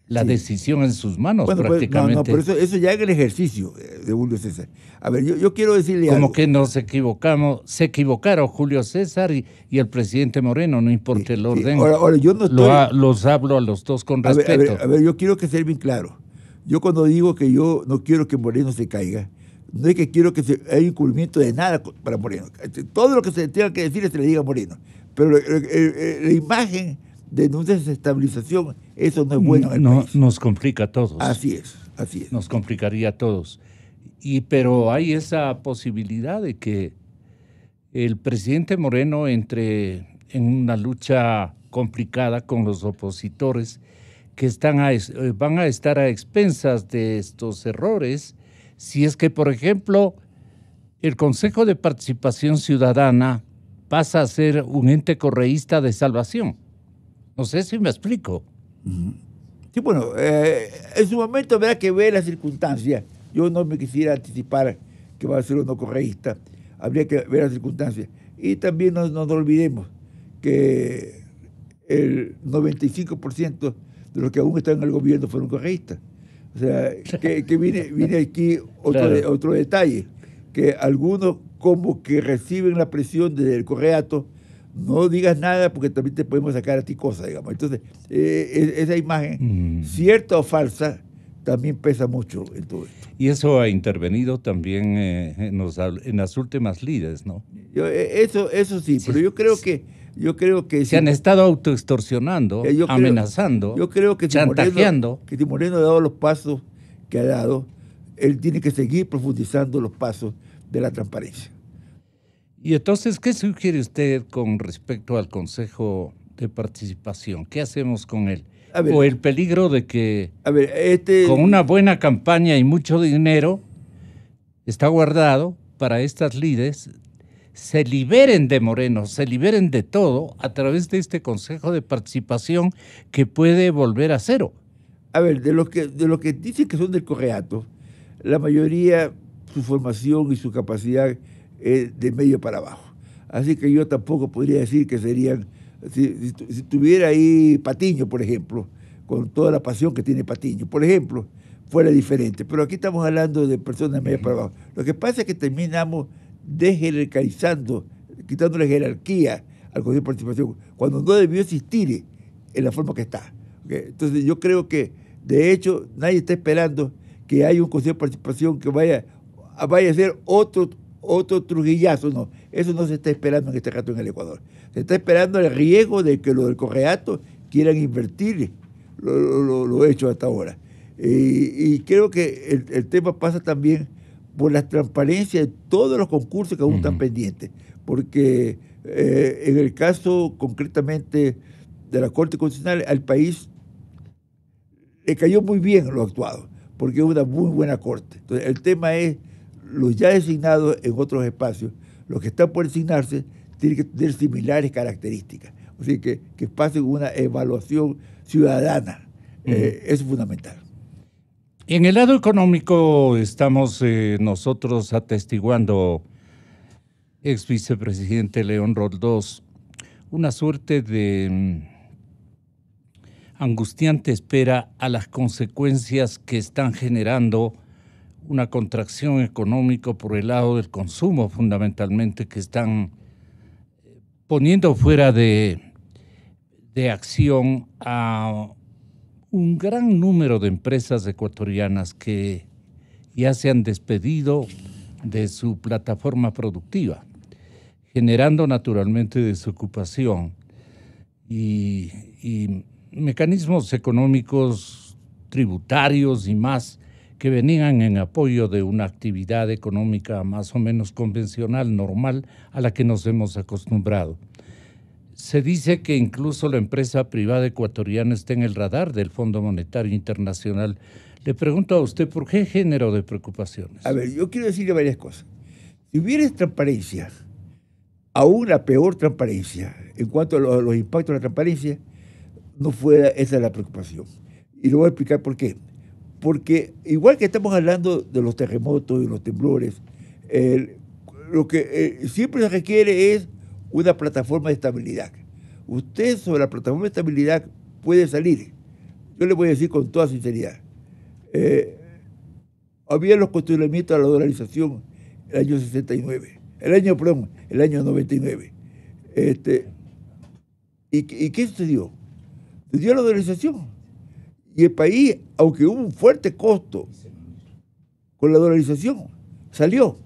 la decisión en sus manos, bueno, prácticamente. Pues, pero eso ya en el ejercicio de Julio César. A ver, yo quiero decirle algo. Como que nos equivocamos, se equivocaron Julio César y el presidente Moreno, no importa el orden. Ahora, yo no estoy... Los hablo a los dos con respeto. A ver, yo quiero que sea bien claro. Yo cuando digo que yo no quiero que Moreno se caiga, no es que quiero que haya incumplimiento de nada para Moreno. Todo lo que se tenga que decir se le diga a Moreno. Pero la imagen de una desestabilización, eso no es bueno en el país. Nos complica a todos. Así es. Nos complicaría a todos. Pero hay esa posibilidad de que el presidente Moreno entre en una lucha complicada con los opositores que van a estar a expensas de estos errores, si es que, por ejemplo, el Consejo de Participación Ciudadana pasa a ser un ente correísta de salvación. No sé si me explico. Sí, bueno, en su momento habrá que ver las circunstancias. Yo no me quisiera anticipar que va a ser uno correísta. Habría que ver las circunstancias. Y también no nos olvidemos que el 95% de los que aún están en el gobierno fueron correístas. O sea, que viene aquí otro detalle, que algunos como que reciben la presión del correato, no digas nada porque también te podemos sacar a ti cosas, digamos. Entonces, esa imagen, cierta o falsa, también pesa mucho en todo esto. Y eso ha intervenido también en las últimas lides, ¿no? Eso sí, pero yo creo que se han estado autoextorsionando, amenazando, chantajeando. Si Moreno ha dado los pasos que ha dado, él tiene que seguir profundizando los pasos de la transparencia. Y entonces, ¿qué sugiere usted con respecto al Consejo de Participación? ¿Qué hacemos con él? O el peligro de que con una buena campaña y mucho dinero está guardado para estas lides, se liberen de Moreno, se liberen de todo a través de este Consejo de Participación que puede volver a cero. De los que dicen que son del correato, la mayoría, su formación y su capacidad es de medio para abajo. Así que yo tampoco podría decir que serían, si tuviera ahí Patiño, por ejemplo, con toda la pasión que tiene Patiño, por ejemplo, fuera diferente. Pero aquí estamos hablando de personas de medio para abajo. Lo que pasa es que terminamos desjerarquizando, quitándole jerarquía al Consejo de Participación, cuando no debió existir en la forma que está. ¿Okay? Entonces yo creo que, de hecho, nadie está esperando que haya un Consejo de Participación que vaya a ser otro trujillazo, no. Eso no se está esperando en este rato en el Ecuador. Se está esperando el riesgo de que los del correato quieran invertir lo hecho hasta ahora. Y creo que el tema pasa también por la transparencia de todos los concursos que aún están pendientes. Porque en el caso concretamente de la Corte Constitucional, al país le cayó muy bien lo actuado, porque es una muy buena Corte. Entonces, el tema es los ya designados en otros espacios, los que están por designarse, tienen que tener similares características. O sea, que pasen una evaluación ciudadana. Es fundamental. En el lado económico estamos nosotros atestiguando, ex vicepresidente León Roldós, una suerte de angustiante espera a las consecuencias que están generando una contracción económica por el lado del consumo, fundamentalmente, que están poniendo fuera de acción a un gran número de empresas ecuatorianas que ya se han despedido de su plataforma productiva, generando naturalmente desocupación y mecanismos económicos, tributarios y más que venían en apoyo de una actividad económica más o menos convencional, normal, a la que nos hemos acostumbrado. Se dice que incluso la empresa privada ecuatoriana está en el radar del Fondo Monetario Internacional. Le pregunto a usted, ¿por qué género de preocupaciones? Yo quiero decirle varias cosas. Si hubiera transparencia, aún la peor transparencia, en cuanto a los impactos de la transparencia, no fuera esa la preocupación. Y lo voy a explicar por qué. Porque igual que estamos hablando de los terremotos y los temblores, lo que siempre se requiere es una plataforma de estabilidad. Usted sobre la plataforma de estabilidad puede salir. Yo le voy a decir con toda sinceridad. Había los cuestionamientos a la dolarización el año 69, el año 99. ¿Y qué sucedió? Se dio la dolarización. Y el país, aunque hubo un fuerte costo con la dolarización, Salió.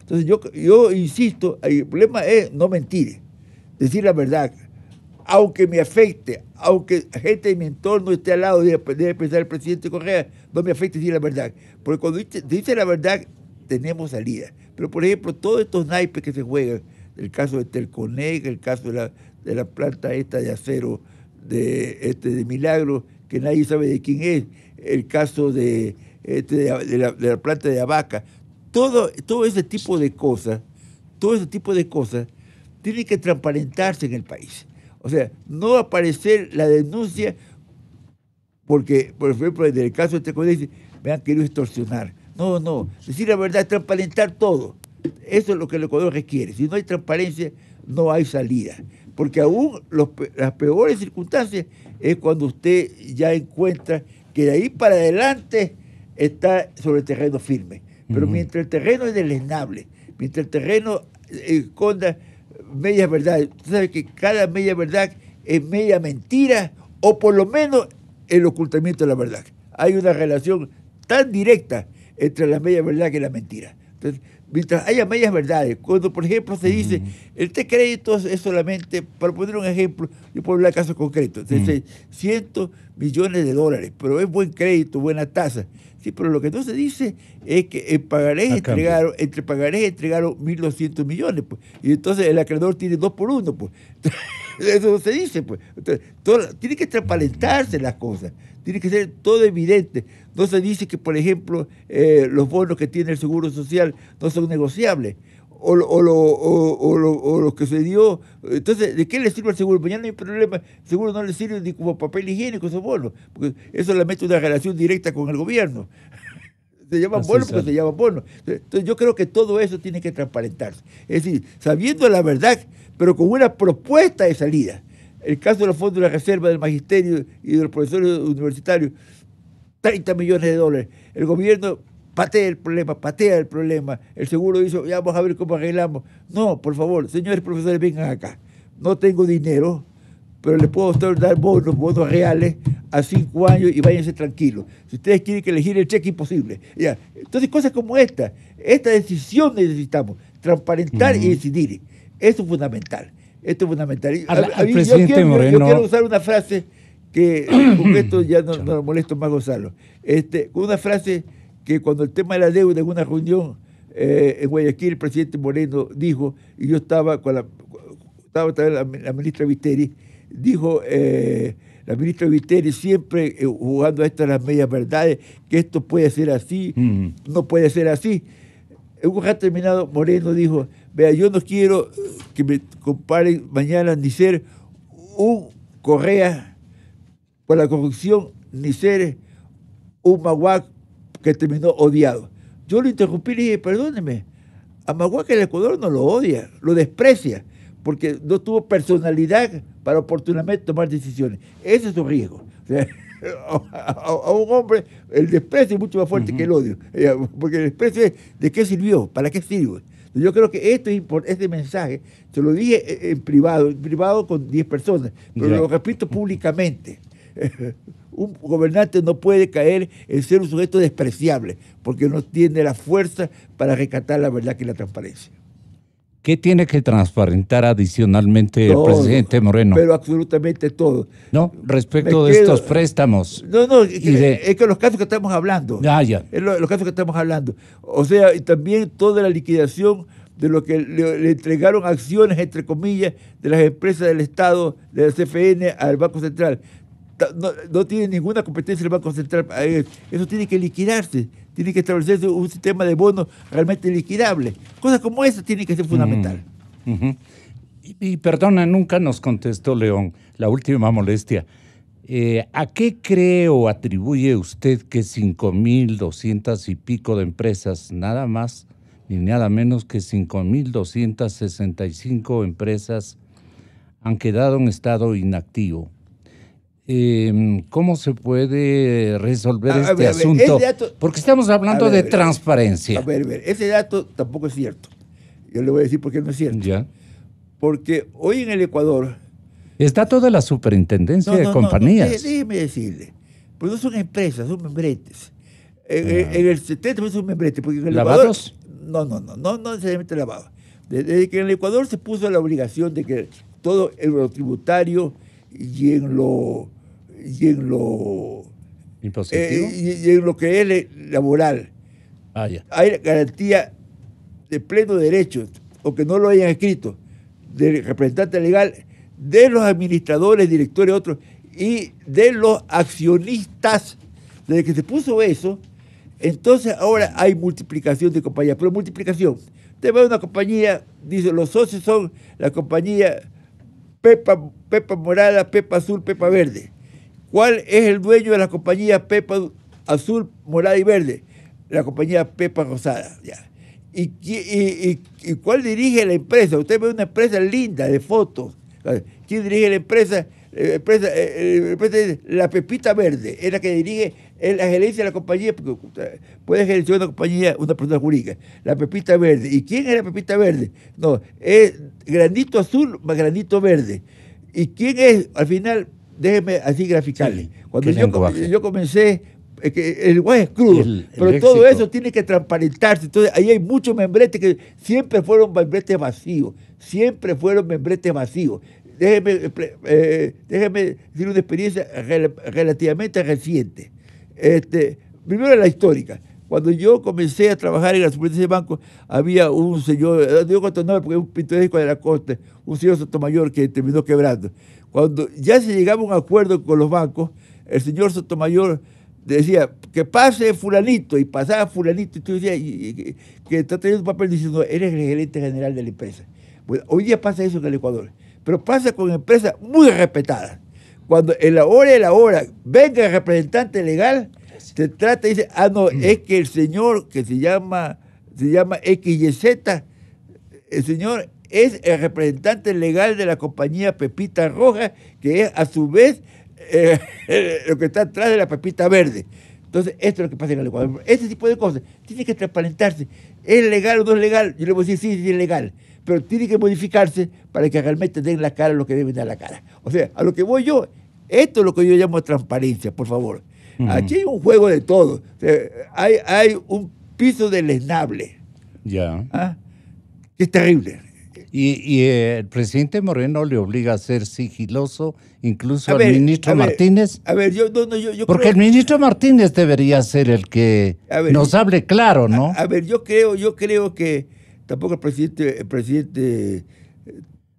Entonces yo insisto, el problema es no mentir, decir la verdad. Aunque me afecte, aunque gente de mi entorno esté al lado, debe pensar el presidente Correa, no me afecte decir la verdad. Porque cuando dice la verdad, tenemos salida. Pero, por ejemplo, todos estos naipes que se juegan, el caso de Telconec, el caso de la planta esta de acero de Milagro, que nadie sabe de quién es, el caso de la planta de Abaca, todo ese tipo de cosas tiene que transparentarse en el país. O sea, no aparecer la denuncia porque, por ejemplo, en el caso de Telconec, me han querido extorsionar. No, decir la verdad, transparentar todo. Eso es lo que el Ecuador requiere. Si no hay transparencia, no hay salida. Porque aún las peores circunstancias es cuando usted ya encuentra que de ahí para adelante está sobre terreno firme. Pero mientras el terreno es deleznable, mientras el terreno esconda medias verdades, usted sabe que cada media verdad es media mentira o por lo menos el ocultamiento de la verdad. Hay una relación tan directa entre la media verdad y la mentira. Entonces, mientras haya medias verdades, cuando por ejemplo se dice, este crédito es solamente, para poner un ejemplo, yo puedo hablar de casos concretos, de $600 millones, pero es buen crédito, buena tasa. Sí, pero lo que no se dice es que entre pagarés entregaron 1.200 millones, pues, y entonces el acreedor tiene 2 por 1, pues. Eso no se dice, pues. Entonces, tiene que transparentarse las cosas, tiene que ser todo evidente. No se dice que, por ejemplo, los bonos que tiene el Seguro Social no son negociables, o lo que se dio. Entonces, ¿de qué le sirve al seguro? Mañana no hay problema, el seguro no le sirve ni como papel higiénico esos bonos, porque eso le mete una relación directa con el gobierno. Se llaman bonos porque se llaman bonos. Entonces, yo creo que todo eso tiene que transparentarse. Es decir, sabiendo la verdad, pero con una propuesta de salida. El caso de los fondos de la reserva del magisterio y de los profesores universitarios, $30 millones. El gobierno patea el problema. El seguro dice, ya vamos a ver cómo arreglamos. No, por favor, señores profesores, vengan acá. No tengo dinero, pero les puedo dar bonos reales a 5 años y váyanse tranquilos. Si ustedes quieren que elegir el cheque, imposible. Ya. Entonces, cosas como esta decisión necesitamos, transparentar y decidir. Esto es fundamental. Esto es fundamental. Yo quiero usar una frase que, con esto ya no molesto más Gonzalo, una frase que cuando el tema de la deuda en una reunión en Guayaquil, el presidente Moreno dijo, y yo estaba también la ministra Viteri, dijo, la ministra Viteri siempre jugando a estas las medias verdades, que esto puede ser así, no puede ser así. En un rato terminado, Moreno dijo, vea, yo no quiero que me comparen mañana ni ser un Correa por la corrupción, ni ser un Magua que terminó odiado. Yo lo interrumpí y le dije, perdóneme, a Magua que el Ecuador no lo odia, lo desprecia, porque no tuvo personalidad para oportunamente tomar decisiones. Ese es su riesgo. O sea, a un hombre el desprecio es mucho más fuerte que el odio, porque el desprecio es ¿de qué sirvió? ¿Para qué sirve? Yo creo que este mensaje se lo dije en privado con 10 personas, pero lo repito públicamente. Un gobernante no puede caer en ser un sujeto despreciable porque no tiene la fuerza para rescatar la verdad que es la transparencia. ¿Qué tiene que transparentar adicionalmente el presidente Moreno? Pero absolutamente todo. No, respecto de estos préstamos. No, es que los casos que estamos hablando. Ya. Los casos que estamos hablando. O sea, y también toda la liquidación de lo que le entregaron acciones, entre comillas, de las empresas del Estado, de la CFN al Banco Central. No tiene ninguna competencia el Banco Central. Eso tiene que liquidarse. Tiene que establecerse un sistema de bonos realmente liquidable. Cosas como esa tienen que ser fundamental. Y perdona, nunca nos contestó León, la última molestia. ¿A qué cree o atribuye usted que 5.200 y pico de empresas, nada más ni nada menos que 5.265 empresas, han quedado en estado inactivo? ¿Cómo se puede resolver este asunto? Porque estamos hablando de transparencia. A ver, ese dato tampoco es cierto. Yo le voy a decir por qué no es cierto. ¿Ya? Porque hoy en el Ecuador... Es dato de la superintendencia de compañías. Déjeme decirle. Pues no son empresas, son membretes. En el 70 es un membrete. Porque en el ¿Lavados? Ecuador, no necesariamente lavados. Desde que en el Ecuador se puso la obligación de que todo en lo tributario y en lo ¿Impositivo? y en lo que es laboral Ya. hay garantía de pleno derecho, o que no lo hayan escrito, del representante legal, de los administradores, directores, otros, y de los accionistas. Desde que se puso eso, entonces ahora hay multiplicación de compañías, pero multiplicación. Usted ve una compañía, dice, los socios son la compañía Pepa Morada, Pepa Azul, Pepa Verde. ¿Cuál es el dueño de la compañía Pepa Azul, Morada y Verde? La compañía Pepa Rosada. Ya. ¿Y cuál dirige la empresa? Usted ve una empresa linda de fotos. ¿Quién dirige la empresa? La Pepita Verde es la que dirige la gerencia de la compañía, porque puede gerenciar una compañía, una persona jurídica. La Pepita Verde. ¿Y quién es la Pepita Verde? No, es Granito Azul más Granito Verde. ¿Y quién es? Al final, déjeme así graficarle. Sí, cuando yo comencé, el lenguaje es crudo, pero todo eso tiene que transparentarse. Entonces, ahí hay muchos membretes que siempre fueron membretes vacíos. Siempre fueron membretes vacíos. Déjeme decir una experiencia relativamente reciente. Primero la histórica. Cuando yo comencé a trabajar en la superintendencia de bancos, había un señor, digo cuánto nombre porque es un pintoresco de la costa, un señor Sotomayor que terminó quebrando. Cuando ya se llegaba a un acuerdo con los bancos, el señor Sotomayor decía que pase fulanito, y pasaba fulanito, y tú decías que está teniendo un papel diciendo, eres el gerente general de la empresa. Bueno, hoy día pasa eso en el Ecuador, pero pasa con empresas muy respetadas. Cuando en la hora de la hora venga el representante legal, se trata y dice, no, es que el señor que se llama XYZ, el señor es el representante legal de la compañía Pepita Roja, que es a su vez lo que está atrás de la Pepita Verde. Entonces, esto es lo que pasa en el Ecuador. Este tipo de cosas tiene que transparentarse. ¿Es legal o no es legal? Yo le voy a decir, sí es legal, pero tiene que modificarse para que realmente den la cara lo que deben dar la cara. O sea, a lo que voy yo, esto es lo que yo llamo transparencia, por favor. Aquí hay un juego de todo. O sea, hay un piso deleznable. Ya. Que es terrible. Y el presidente Moreno le obliga a ser sigiloso, incluso al ministro Martínez. Yo porque el ministro Martínez debería ser el que nos hable claro, ¿no? Yo creo que tampoco el presidente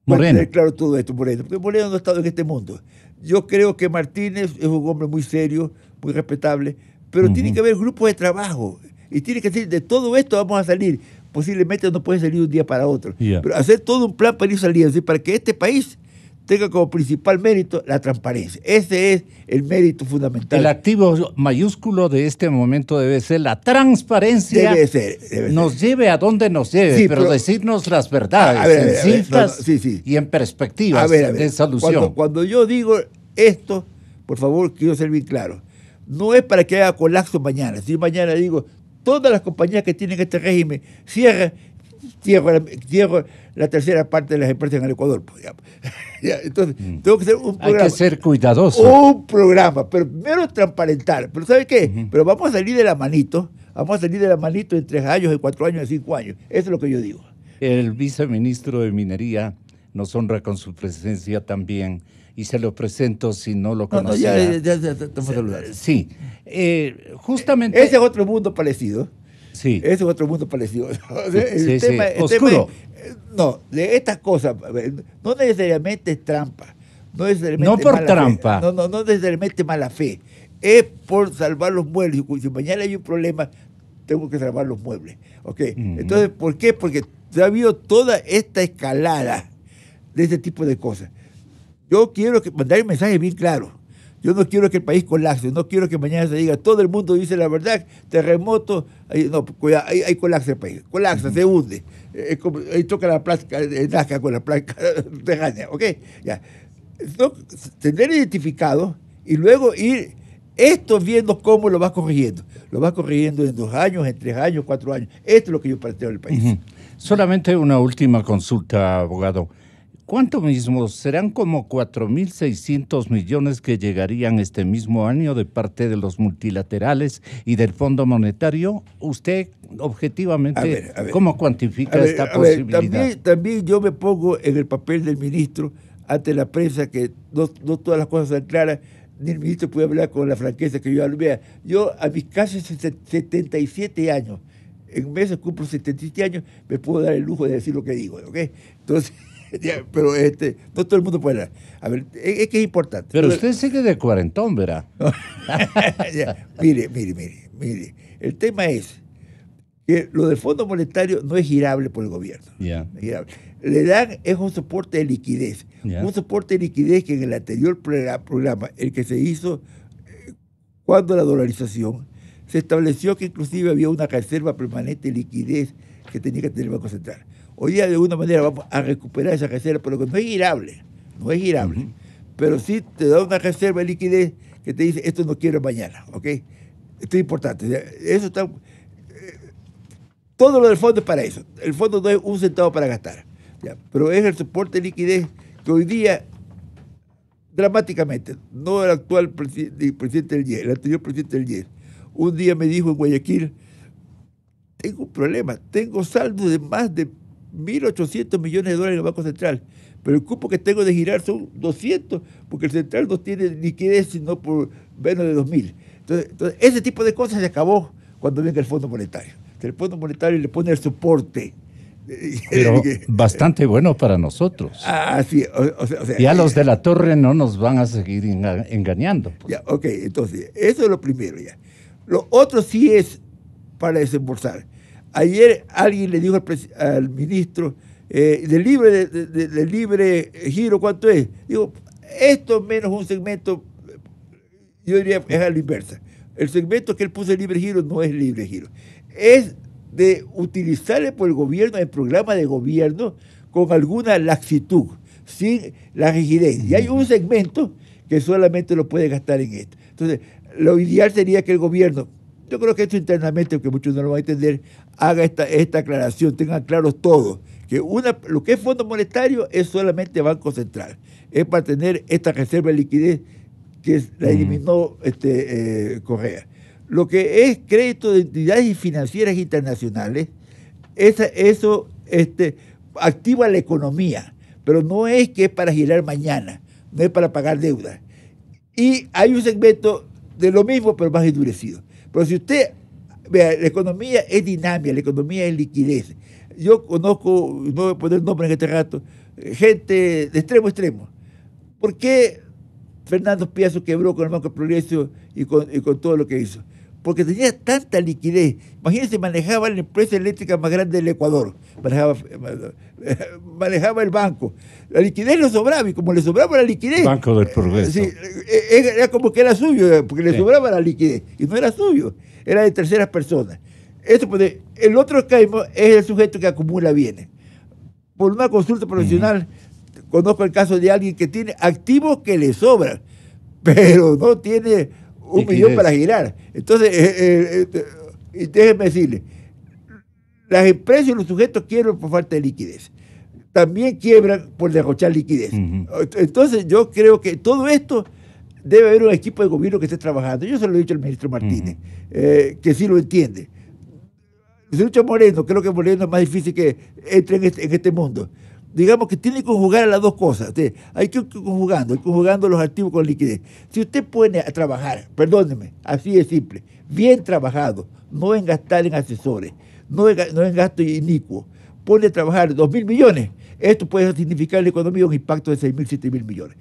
Moreno. tener claro todo esto, Moreno, porque Moreno no ha estado en este mundo. Yo creo que Martínez es un hombre muy serio, muy respetable, pero tiene que haber grupos de trabajo y tiene que decir, de todo esto vamos a salir. Posiblemente no puede salir un día para otro, pero hacer todo un plan para ir saliendo, para que este país tenga como principal mérito la transparencia. Ese es el mérito fundamental. El activo mayúsculo de este momento debe ser la transparencia. Debe ser. Nos lleve a donde nos lleve, pero decirnos las verdades en cifras y en perspectivas de solución. Cuando yo digo esto, por favor, quiero ser bien claro. No es para que haga colapso mañana. Si mañana digo, todas las compañías que tienen este régimen cierro la tercera parte de las empresas en el Ecuador. Pues, entonces, tengo que hacer un programa. Hay que ser cuidadoso. Un programa, pero primero transparentar. Pero ¿sabe qué? Pero vamos a salir de la manito. Vamos a salir de la manito en 3 años, en 4 añños, en 5 años. Eso es lo que yo digo. El viceministro de Minería nos honra con su presencia también. Y se lo presento si no lo conocía. Ya estamos saludando. Sí. Justamente... Ese es otro mundo parecido. Sí. Ese es otro mundo parecido. El tema oscuro. De estas cosas, no necesariamente es trampa. No necesariamente no por trampa. No necesariamente mala fe. Es por salvar los muebles. Si mañana hay un problema, tengo que salvar los muebles. ¿Okay? Entonces, ¿por qué? Porque ha habido toda esta escalada de este tipo de cosas. Yo quiero mandar un mensaje bien claro. Yo no quiero que el país colapse. No quiero que mañana se diga, todo el mundo dice la verdad, terremoto. No, cuidado, hay colapsa el país. Colapsa, se hunde. Ahí toca la placa de Nazca con la placa tejana. ¿Ok? Ya. Tener identificado y luego ir esto viendo cómo lo vas corrigiendo. Lo vas corrigiendo en 2 años, en 3 años, 4 años. Esto es lo que yo planteo en el país. Solamente una última consulta, abogado. ¿Cuánto mismo? ¿Serán como 4.600 millones que llegarían este mismo año de parte de los multilaterales y del Fondo Monetario? ¿Usted objetivamente A ver. cómo cuantifica esta posibilidad? También yo me pongo en el papel del ministro ante la prensa, que no todas las cosas son claras, ni el ministro puede hablar con la franqueza que yo hablo. Vea, yo a mis casi 77 años, en meses cumplo 77 años, me puedo dar el lujo de decir lo que digo, ¿ok? Entonces, ya, pero no todo el mundo puede hablar. A ver, es que es importante. Pero usted sigue de cuarentón, ¿verdad? Ya, mire. El tema es que lo del Fondo Monetario no es girable por el gobierno. Ya. No es girable. Le dan es un soporte de liquidez. Ya. Un soporte de liquidez que en el anterior programa, el que se hizo cuando la dolarización, se estableció que inclusive había una reserva permanente de liquidez que tenía que tener el Banco Central. Hoy día de alguna manera vamos a recuperar esa reserva, pero que no es girable. Pero sí te da una reserva de liquidez que te dice, esto no quiero mañana, ¿ok? Esto es importante. Eso está... todo lo del fondo es para eso. El fondo no es un centavo para gastar. ¿Ya? Pero es el soporte de liquidez que hoy día, dramáticamente, no el actual presidente del IES, el anterior presidente del IES, un día me dijo en Guayaquil, tengo un problema, tengo saldo de más de 1.800 millones de dólares en el Banco Central, pero el cupo que tengo de girar son 200, porque el Central no tiene liquidez sino por menos de 2.000. Entonces, ese tipo de cosas se acabó cuando venga el Fondo Monetario. El Fondo Monetario le pone el soporte. Pero bastante bueno para nosotros. Sí, o sea, ya los de la torre no nos van a seguir engañando. Pues. Ya, ok, entonces, eso es lo primero ya. Lo otro sí es para desembolsar. Ayer alguien le dijo al ministro, del libre giro, ¿cuánto es? Digo, esto menos un segmento, yo diría, es a la inversa. El segmento que él puso de libre giro no es libre giro. Es de utilizarle por el gobierno el programa de gobierno con alguna laxitud, sin la rigidez. Y hay un segmento que solamente lo puede gastar en esto. Entonces, lo ideal sería que el gobierno, yo creo que esto internamente, porque muchos no lo van a entender, haga esta aclaración, tengan claros todos, que lo que es Fondo Monetario es solamente Banco Central, es para tener esta reserva de liquidez que la eliminó Correa. Lo que es crédito de entidades financieras internacionales, eso activa la economía, pero no es que es para girar mañana, no es para pagar deuda. Y hay un segmento de lo mismo, pero más endurecido. Pero si usted, vea, la economía es dinámica, la economía es liquidez. Yo conozco, no voy a poner nombre en este rato, gente de extremo a extremo. ¿Por qué Fernando Piazzo quebró con el Banco de Progreso y con todo lo que hizo? Porque tenía tanta liquidez. Imagínense, manejaba la empresa eléctrica más grande del Ecuador, manejaba el banco. La liquidez le sobraba, y como le sobraba la liquidez... Banco del Progreso. Sí, era como que era suyo, porque le sobraba la liquidez, y no era suyo, era de terceras personas. Esto, pues, el otro caso es el sujeto que acumula bienes. Por una consulta profesional, conozco el caso de alguien que tiene activos que le sobran, pero no tiene un millón para girar. Entonces, déjenme decirle, las empresas y los sujetos quiebran por falta de liquidez. También quiebran por derrochar liquidez. Entonces, yo creo que todo esto debe haber un equipo de gobierno que esté trabajando. Yo se lo he dicho al ministro Martínez, que sí lo entiende. Lucho Moreno, creo que Moreno es más difícil que entre en este mundo. Digamos que tiene que conjugar las dos cosas. Hay que ir conjugando los activos con liquidez. Si usted pone a trabajar, perdóneme, así de simple, bien trabajado, no en gastar en asesores, no en gasto inicuo, pone a trabajar 2.000 millones, esto puede significar en la economía un impacto de 6.000, 7.000 millones.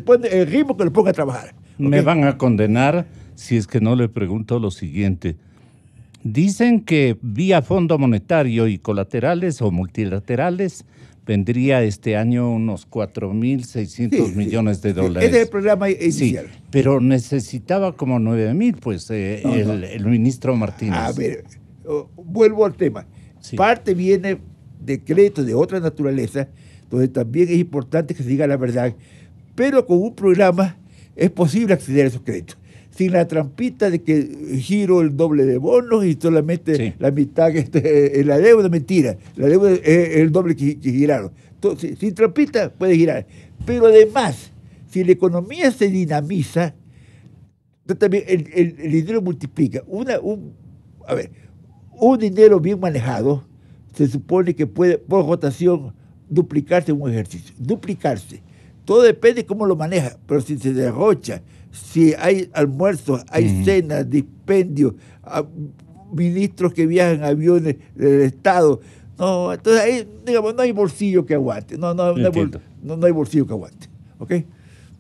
Pone el ritmo que lo ponga a trabajar. ¿Okay? Me van a condenar si es que no le pregunto lo siguiente. Dicen que vía Fondo Monetario y colaterales o multilaterales vendría este año unos 4.600 millones de dólares. Ese es el programa inicial. Sí, pero necesitaba como 9.000, pues, el ministro Martínez. A ver, vuelvo al tema. Sí. Parte viene de créditos de otra naturaleza, donde también es importante que se diga la verdad, pero con un programa es posible acceder a esos créditos. sin la trampita de que giro el doble de bonos y solamente la mitad que la deuda, mentira. La deuda es el doble que giraron. Entonces, sin trampita puede girar. Pero además, si la economía se dinamiza, también el dinero multiplica. Un dinero bien manejado se supone que puede, por rotación, duplicarse en un ejercicio. Duplicarse. Todo depende de cómo lo maneja, pero si se derrocha, si hay almuerzos, hay cenas, dispendios, ministros que viajan en aviones del Estado, no, entonces ahí, digamos, no hay bolsillo que aguante, no hay bolsillo que aguante, ¿ok?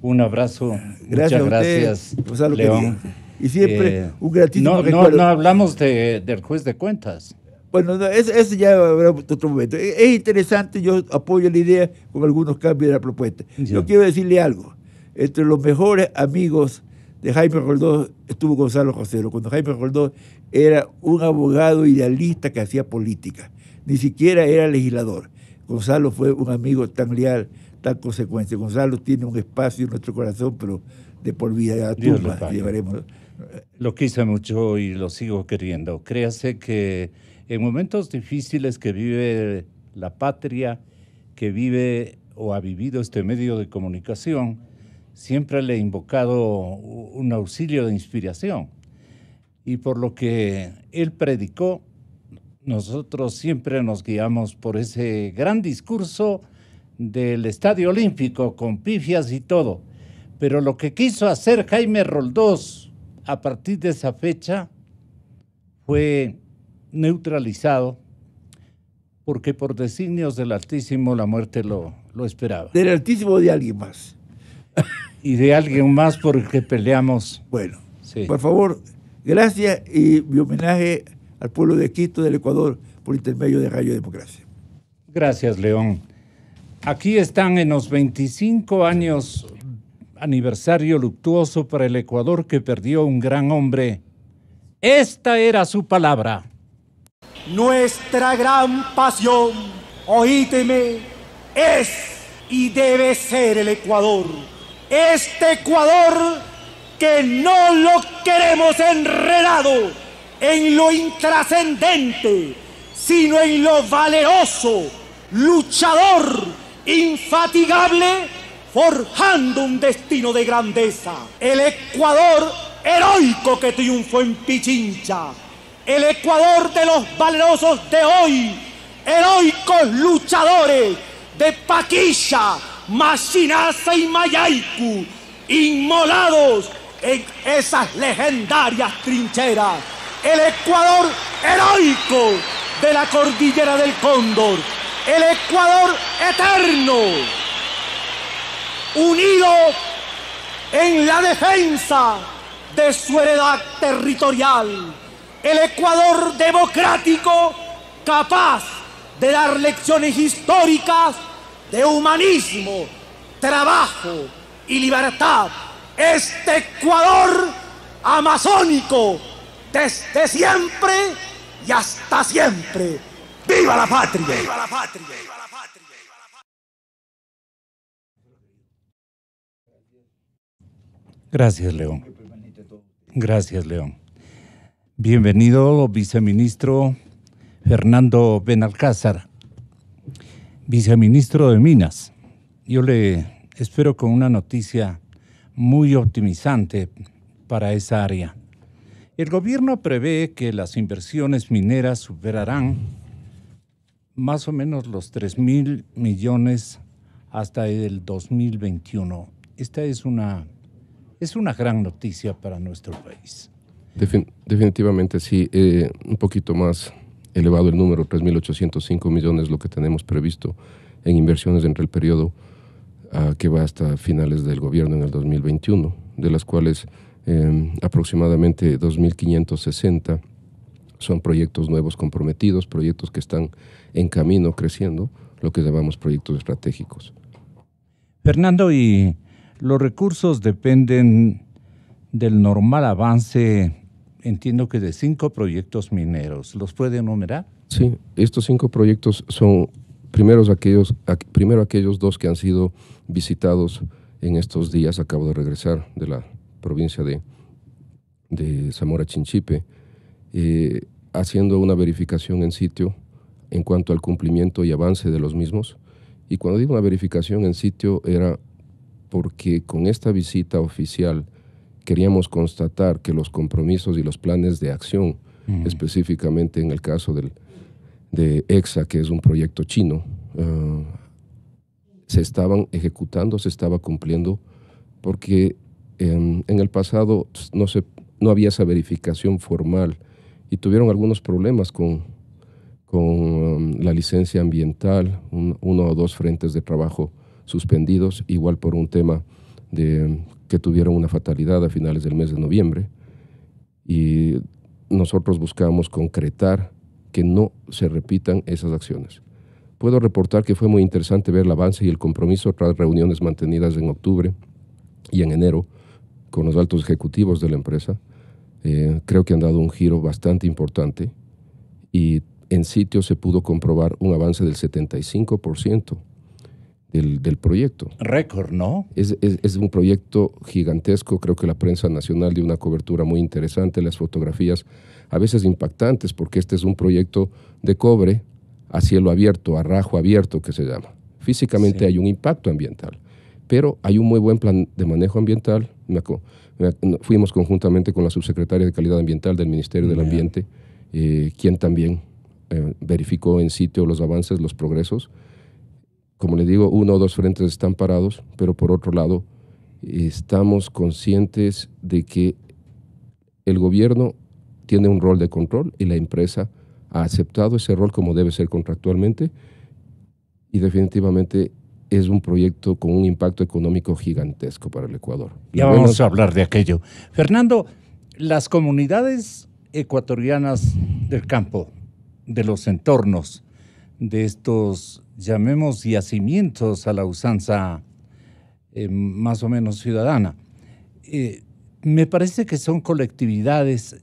Un abrazo, gracias muchas gracias, León. Y siempre un gratísimo recuerdo. No hablamos del juez de cuentas. Bueno, eso ya habrá otro momento. Es interesante, yo apoyo la idea con algunos cambios de la propuesta. Yo quiero decirle algo. Entre los mejores amigos de Jaime Roldós estuvo Gonzalo Rosero, cuando Jaime Roldós era un abogado idealista que hacía política. Ni siquiera era legislador. Gonzalo fue un amigo tan leal, tan consecuente. Gonzalo tiene un espacio en nuestro corazón, pero de por vida. Llevaremos. Lo quise mucho y lo sigo queriendo. Créase que en momentos difíciles que vive la patria, que vive o ha vivido este medio de comunicación, siempre le he invocado un auxilio de inspiración. Y por lo que él predicó, nosotros siempre nos guiamos por ese gran discurso del Estadio Olímpico, con pifias y todo. Pero lo que quiso hacer Jaime Roldós a partir de esa fecha fue neutralizado, porque por designios del Altísimo la muerte lo esperaba. Del Altísimo o de alguien más. Y de alguien más por el que peleamos. Bueno, por favor, gracias y mi homenaje al pueblo de Quito, del Ecuador, por intermedio de Radio Democracia. Gracias, León. Aquí están en los 25 años aniversario luctuoso para el Ecuador que perdió un gran hombre. Esta era su palabra. Nuestra gran pasión, oídeme, es y debe ser el Ecuador. Este Ecuador que no lo queremos enredado en lo intrascendente, sino en lo valeroso, luchador, infatigable, forjando un destino de grandeza. El Ecuador heroico que triunfó en Pichincha. El Ecuador de los valerosos de hoy, heroicos luchadores de Paquilla, Machinaza y Mayaicu, inmolados en esas legendarias trincheras. El Ecuador heroico de la cordillera del Cóndor, el Ecuador eterno, unido en la defensa de su heredad territorial. El Ecuador democrático, capaz de dar lecciones históricas de humanismo, trabajo y libertad. Este Ecuador amazónico, desde siempre y hasta siempre. ¡Viva la patria! ¡Viva la patria! ¡Viva la patria! Gracias, León. Gracias, León. Bienvenido, viceministro Fernando Benalcázar, viceministro de Minas. Yo le espero con una noticia muy optimizante para esa área. El gobierno prevé que las inversiones mineras superarán más o menos los 3.000 millones hasta el 2021. Esta es una gran noticia para nuestro país. Definitivamente sí, un poquito más elevado el número, 3.805 millones lo que tenemos previsto en inversiones entre el periodo que va hasta finales del gobierno en el 2021, de las cuales aproximadamente 2.560 son proyectos nuevos comprometidos, proyectos que están en camino creciendo, lo que llamamos proyectos estratégicos. Fernando, ¿y los recursos dependen del normal avance, entiendo que de 5 proyectos mineros? ¿Los puede enumerar? Sí, estos 5 proyectos son primero aquellos 2 que han sido visitados en estos días. Acabo de regresar de la provincia de de Zamora Chinchipe, haciendo una verificación en sitio en cuanto al cumplimiento y avance de los mismos. Y cuando digo una verificación en sitio era porque con esta visita oficial queríamos constatar que los compromisos y los planes de acción, específicamente en el caso de EXA, que es un proyecto chino, se estaban ejecutando, se estaba cumpliendo, porque en el pasado no había esa verificación formal y tuvieron algunos problemas con la licencia ambiental, uno o dos frentes de trabajo suspendidos, igual por un tema que tuvieron una fatalidad a finales del mes de noviembre, y nosotros buscamos concretar que no se repitan esas acciones. Puedo reportar que fue muy interesante ver el avance y el compromiso tras reuniones mantenidas en octubre y en enero con los altos ejecutivos de la empresa. Creo que han dado un giro bastante importante y en sitio se pudo comprobar un avance del 75% del proyecto. Récord, ¿no? Es un proyecto gigantesco. Creo que la prensa nacional dio una cobertura muy interesante, las fotografías a veces impactantes, porque este es un proyecto de cobre a cielo abierto, a rajo abierto que se llama. Físicamente hay un impacto ambiental, pero hay un muy buen plan de manejo ambiental. Fuimos conjuntamente con la subsecretaria de Calidad Ambiental del Ministerio del Ambiente, quien también verificó en sitio los avances, los progresos. Como le digo, uno o dos frentes están parados, pero por otro lado, estamos conscientes de que el gobierno tiene un rol de control y la empresa ha aceptado ese rol como debe ser contractualmente, y definitivamente es un proyecto con un impacto económico gigantesco para el Ecuador. Ya vamos a hablar de aquello. Fernando, las comunidades ecuatorianas del campo, de los entornos, de estos, llamemos, yacimientos a la usanza más o menos ciudadana, me parece que son colectividades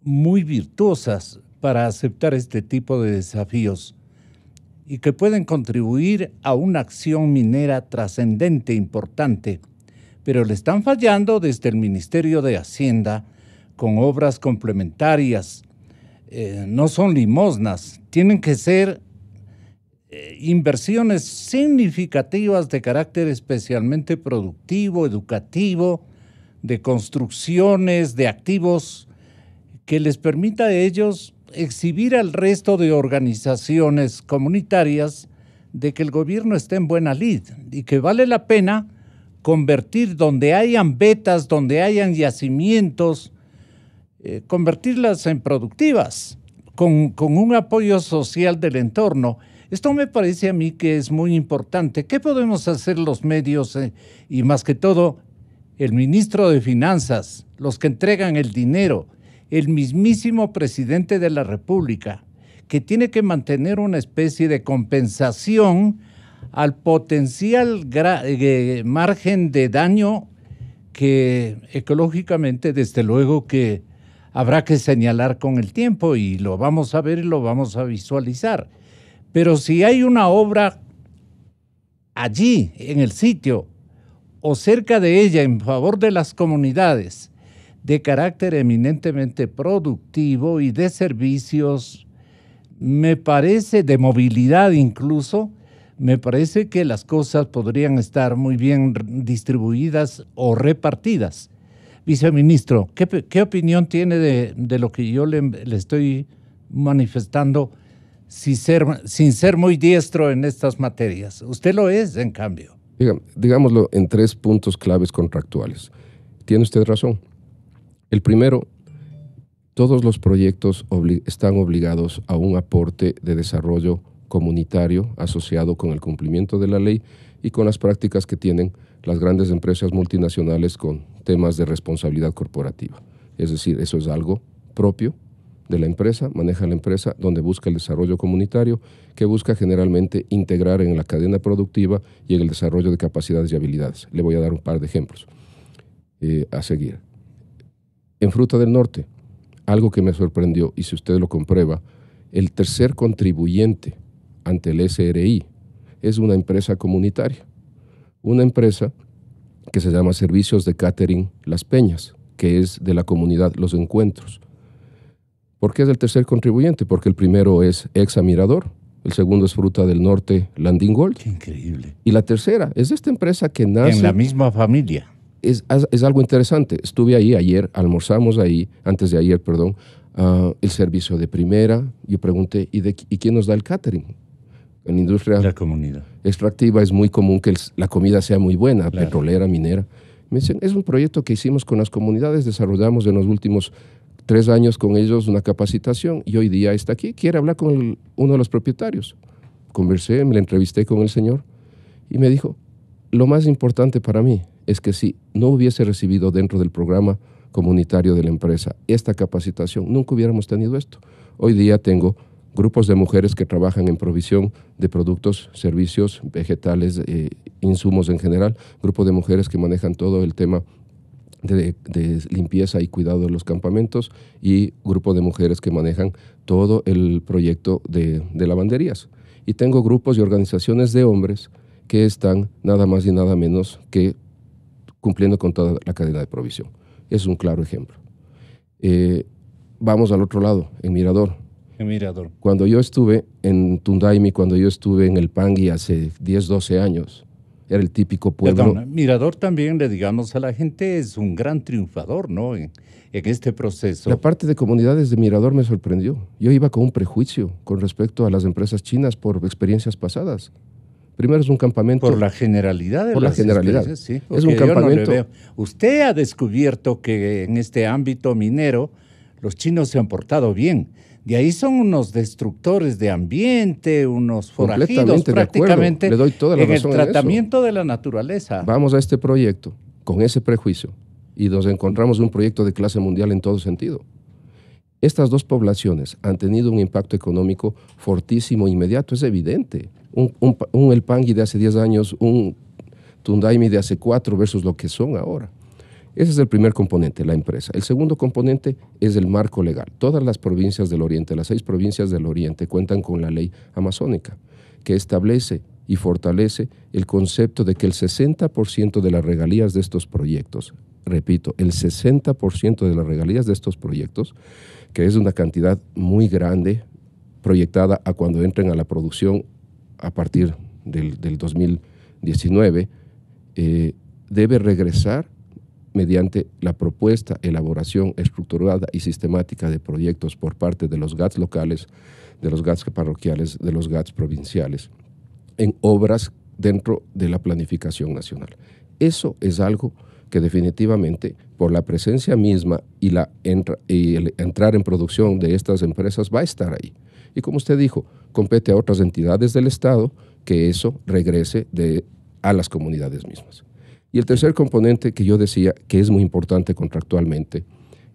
muy virtuosas para aceptar este tipo de desafíos y que pueden contribuir a una acción minera trascendente, importante, pero le están fallando desde el Ministerio de Hacienda con obras complementarias. No son limosnas, tienen que ser inversiones significativas de carácter especialmente productivo, educativo, de construcciones, de activos, que les permita a ellos exhibir al resto de organizaciones comunitarias de que el gobierno está en buena lid y que vale la pena convertir donde hayan vetas, donde hayan yacimientos, convertirlas en productivas, con un apoyo social del entorno. Esto me parece a mí que es muy importante. ¿Qué podemos hacer los medios y más que todo el ministro de Finanzas, los que entregan el dinero, el mismísimo presidente de la República, que tiene que mantener una especie de compensación al potencial margen de daño que ecológicamente, desde luego que habrá que señalar con el tiempo y lo vamos a ver y lo vamos a visualizar. Pero si hay una obra allí, en el sitio, o cerca de ella, en favor de las comunidades, de carácter eminentemente productivo y de servicios, me parece, de movilidad incluso, me parece que las cosas podrían estar muy bien distribuidas o repartidas. Viceministro, ¿qué opinión tiene de lo que yo le estoy manifestando sin ser muy diestro en estas materias? Usted lo es, en cambio. Digámoslo en 3 puntos claves contractuales. Tiene usted razón. El primero, todos los proyectos están obligados a un aporte de desarrollo comunitario asociado con el cumplimiento de la ley y con las prácticas que tienen las grandes empresas multinacionales con temas de responsabilidad corporativa. Es decir, eso es algo propio de la empresa, maneja la empresa, donde busca el desarrollo comunitario, que busca generalmente integrar en la cadena productiva y en el desarrollo de capacidades y habilidades. Le voy a dar un par de ejemplos a seguir. En Fruta del Norte, algo que me sorprendió, y si usted lo comprueba, el tercer contribuyente ante el SRI es una empresa comunitaria, una empresa que se llama Servicios de Catering Las Peñas, que es de la comunidad Los Encuentros. ¿Por qué es el tercer contribuyente? Porque el primero es Exa Mirador, el segundo es Fruta del Norte Landing Gold. Qué increíble. Y la tercera es esta empresa que nace... En la misma familia. Es algo interesante. Estuve ahí ayer, almorzamos ahí, antes de ayer, perdón, el servicio de primera. Yo pregunté, ¿y quién nos da el catering? En la industria la comunidad extractiva es muy común que la comida sea muy buena, claro, petrolera, minera. Me dicen, es un proyecto que hicimos con las comunidades, desarrollamos en los últimos 3 años con ellos una capacitación y hoy día está aquí, quiere hablar con uno de los propietarios. Conversé, me la entrevisté con el señor y me dijo, lo más importante para mí es que si no hubiese recibido dentro del programa comunitario de la empresa esta capacitación, nunca hubiéramos tenido esto. Hoy día tengo grupos de mujeres que trabajan en provisión de productos, servicios, vegetales, insumos en general, grupo de mujeres que manejan todo el tema de limpieza y cuidado de los campamentos y grupo de mujeres que manejan todo el proyecto de lavanderías. Y tengo grupos y organizaciones de hombres que están nada más y nada menos que cumpliendo con toda la cadena de provisión. Es un claro ejemplo. Vamos al otro lado, en Mirador. En Mirador. Cuando yo estuve en Tundaimi, cuando yo estuve en el Pangui hace 10, 12 años, era el típico pueblo. Perdón, Mirador también, le digamos a la gente, es un gran triunfador, ¿no? En este proceso. La parte de comunidades de Mirador me sorprendió. Yo iba con un prejuicio con respecto a las empresas chinas por experiencias pasadas. Primero es un campamento. Por la generalidad de las experiencias, sí. Es un campamento. No usted ha descubierto que en este ámbito minero los chinos se han portado bien. De ahí son unos destructores de ambiente, unos forajidos prácticamente le doy toda la en razón el tratamiento de la naturaleza. Vamos a este proyecto con ese prejuicio y nos encontramos un proyecto de clase mundial en todo sentido. Estas dos poblaciones han tenido un impacto económico fortísimo, inmediato, es evidente. El Pangui de hace 10 años, un Tundaimi de hace 4 versus lo que son ahora. Ese es el primer componente, la empresa. El segundo componente es el marco legal. Todas las provincias del Oriente, las 6 provincias del Oriente, cuentan con la ley amazónica, que establece y fortalece el concepto de que el 60% de las regalías de estos proyectos, repito, el 60% de las regalías de estos proyectos, que es una cantidad muy grande, proyectada a cuando entren a la producción a partir del 2019, debe regresar mediante la propuesta, elaboración estructurada y sistemática de proyectos por parte de los GATS locales, de los GATS parroquiales, de los GATS provinciales, en obras dentro de la planificación nacional. Eso es algo que definitivamente, por la presencia misma y el entrar en producción de estas empresas, va a estar ahí. Y como usted dijo, compete a otras entidades del Estado que eso regrese a las comunidades mismas. Y el tercer componente que yo decía que es muy importante contractualmente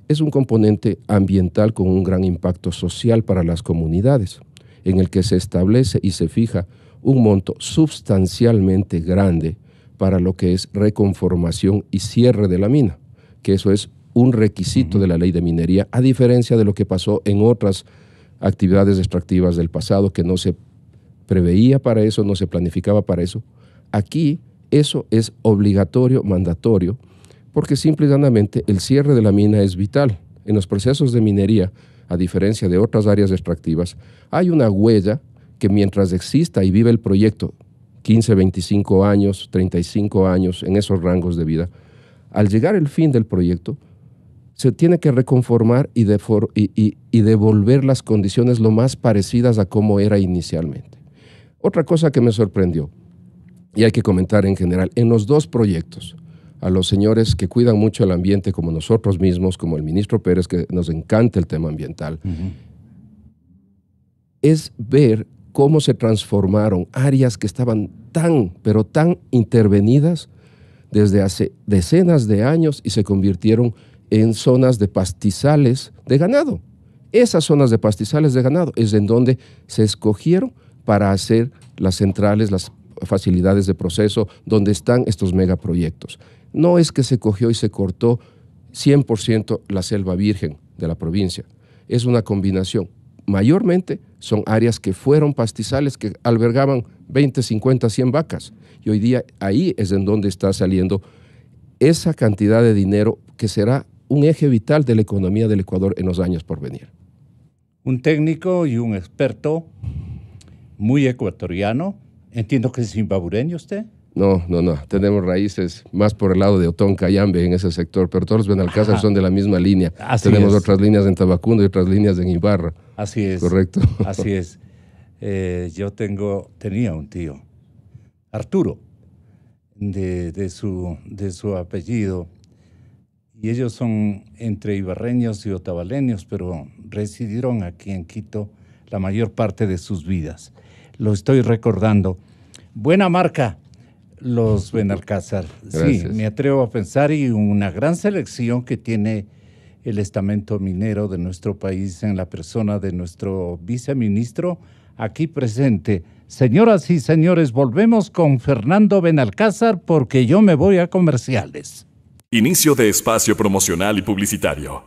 es un componente ambiental con un gran impacto social para las comunidades, en el que se establece y se fija un monto sustancialmente grande para lo que es reconformación y cierre de la mina, que eso es un requisito de la ley de minería, a diferencia de lo que pasó en otras actividades extractivas del pasado, que no se preveía para eso, no se planificaba para eso. Aquí eso es obligatorio, mandatorio, porque simple y llanamente el cierre de la mina es vital. En los procesos de minería, a diferencia de otras áreas extractivas, hay una huella que mientras exista y vive el proyecto, 15, 25 años, 35 años, en esos rangos de vida, al llegar el fin del proyecto, se tiene que reconformar y devolver las condiciones lo más parecidas a como era inicialmente. Otra cosa que me sorprendió, y hay que comentar en general, en los 2 proyectos, a los señores que cuidan mucho el ambiente como nosotros mismos, como el ministro Pérez, que nos encanta el tema ambiental, es ver cómo se transformaron áreas que estaban pero tan intervenidas desde hace decenas de años y se convirtieron en zonas de pastizales de ganado. Esas zonas de pastizales de ganado es en donde se escogieron para hacer las centrales, las facilidades de proceso, donde están estos megaproyectos. No es que se cogió y se cortó 100% la selva virgen de la provincia. Es una combinación. Mayormente son áreas que fueron pastizales que albergaban 20, 50, 100 vacas. Y hoy día ahí es en donde está saliendo esa cantidad de dinero que será un eje vital de la economía del Ecuador en los años por venir. Un técnico y un experto muy ecuatoriano. Entiendo que es zimbabureño usted. No. Tenemos raíces más por el lado de Otón Cayambe en ese sector, pero todos los Benalcázar son de la misma línea. Tenemos otras líneas en Tabacundo y otras líneas en Ibarra. Así es. Correcto. Así es. Yo tenía un tío, Arturo, de su apellido, y ellos son entre ibarreños y otavaleños, pero residieron aquí en Quito la mayor parte de sus vidas. Lo estoy recordando. Buena marca, los Benalcázar. Sí, me atrevo a pensar, y una gran selección que tiene el estamento minero de nuestro país en la persona de nuestro viceministro aquí presente. Señoras y señores, volvemos con Fernando Benalcázar porque yo me voy a comerciales. Inicio de espacio promocional y publicitario.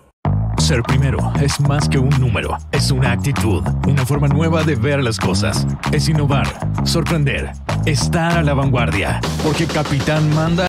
Ser primero es más que un número, es una actitud, una forma nueva de ver las cosas. Es innovar, sorprender, estar a la vanguardia, porque Capitán manda.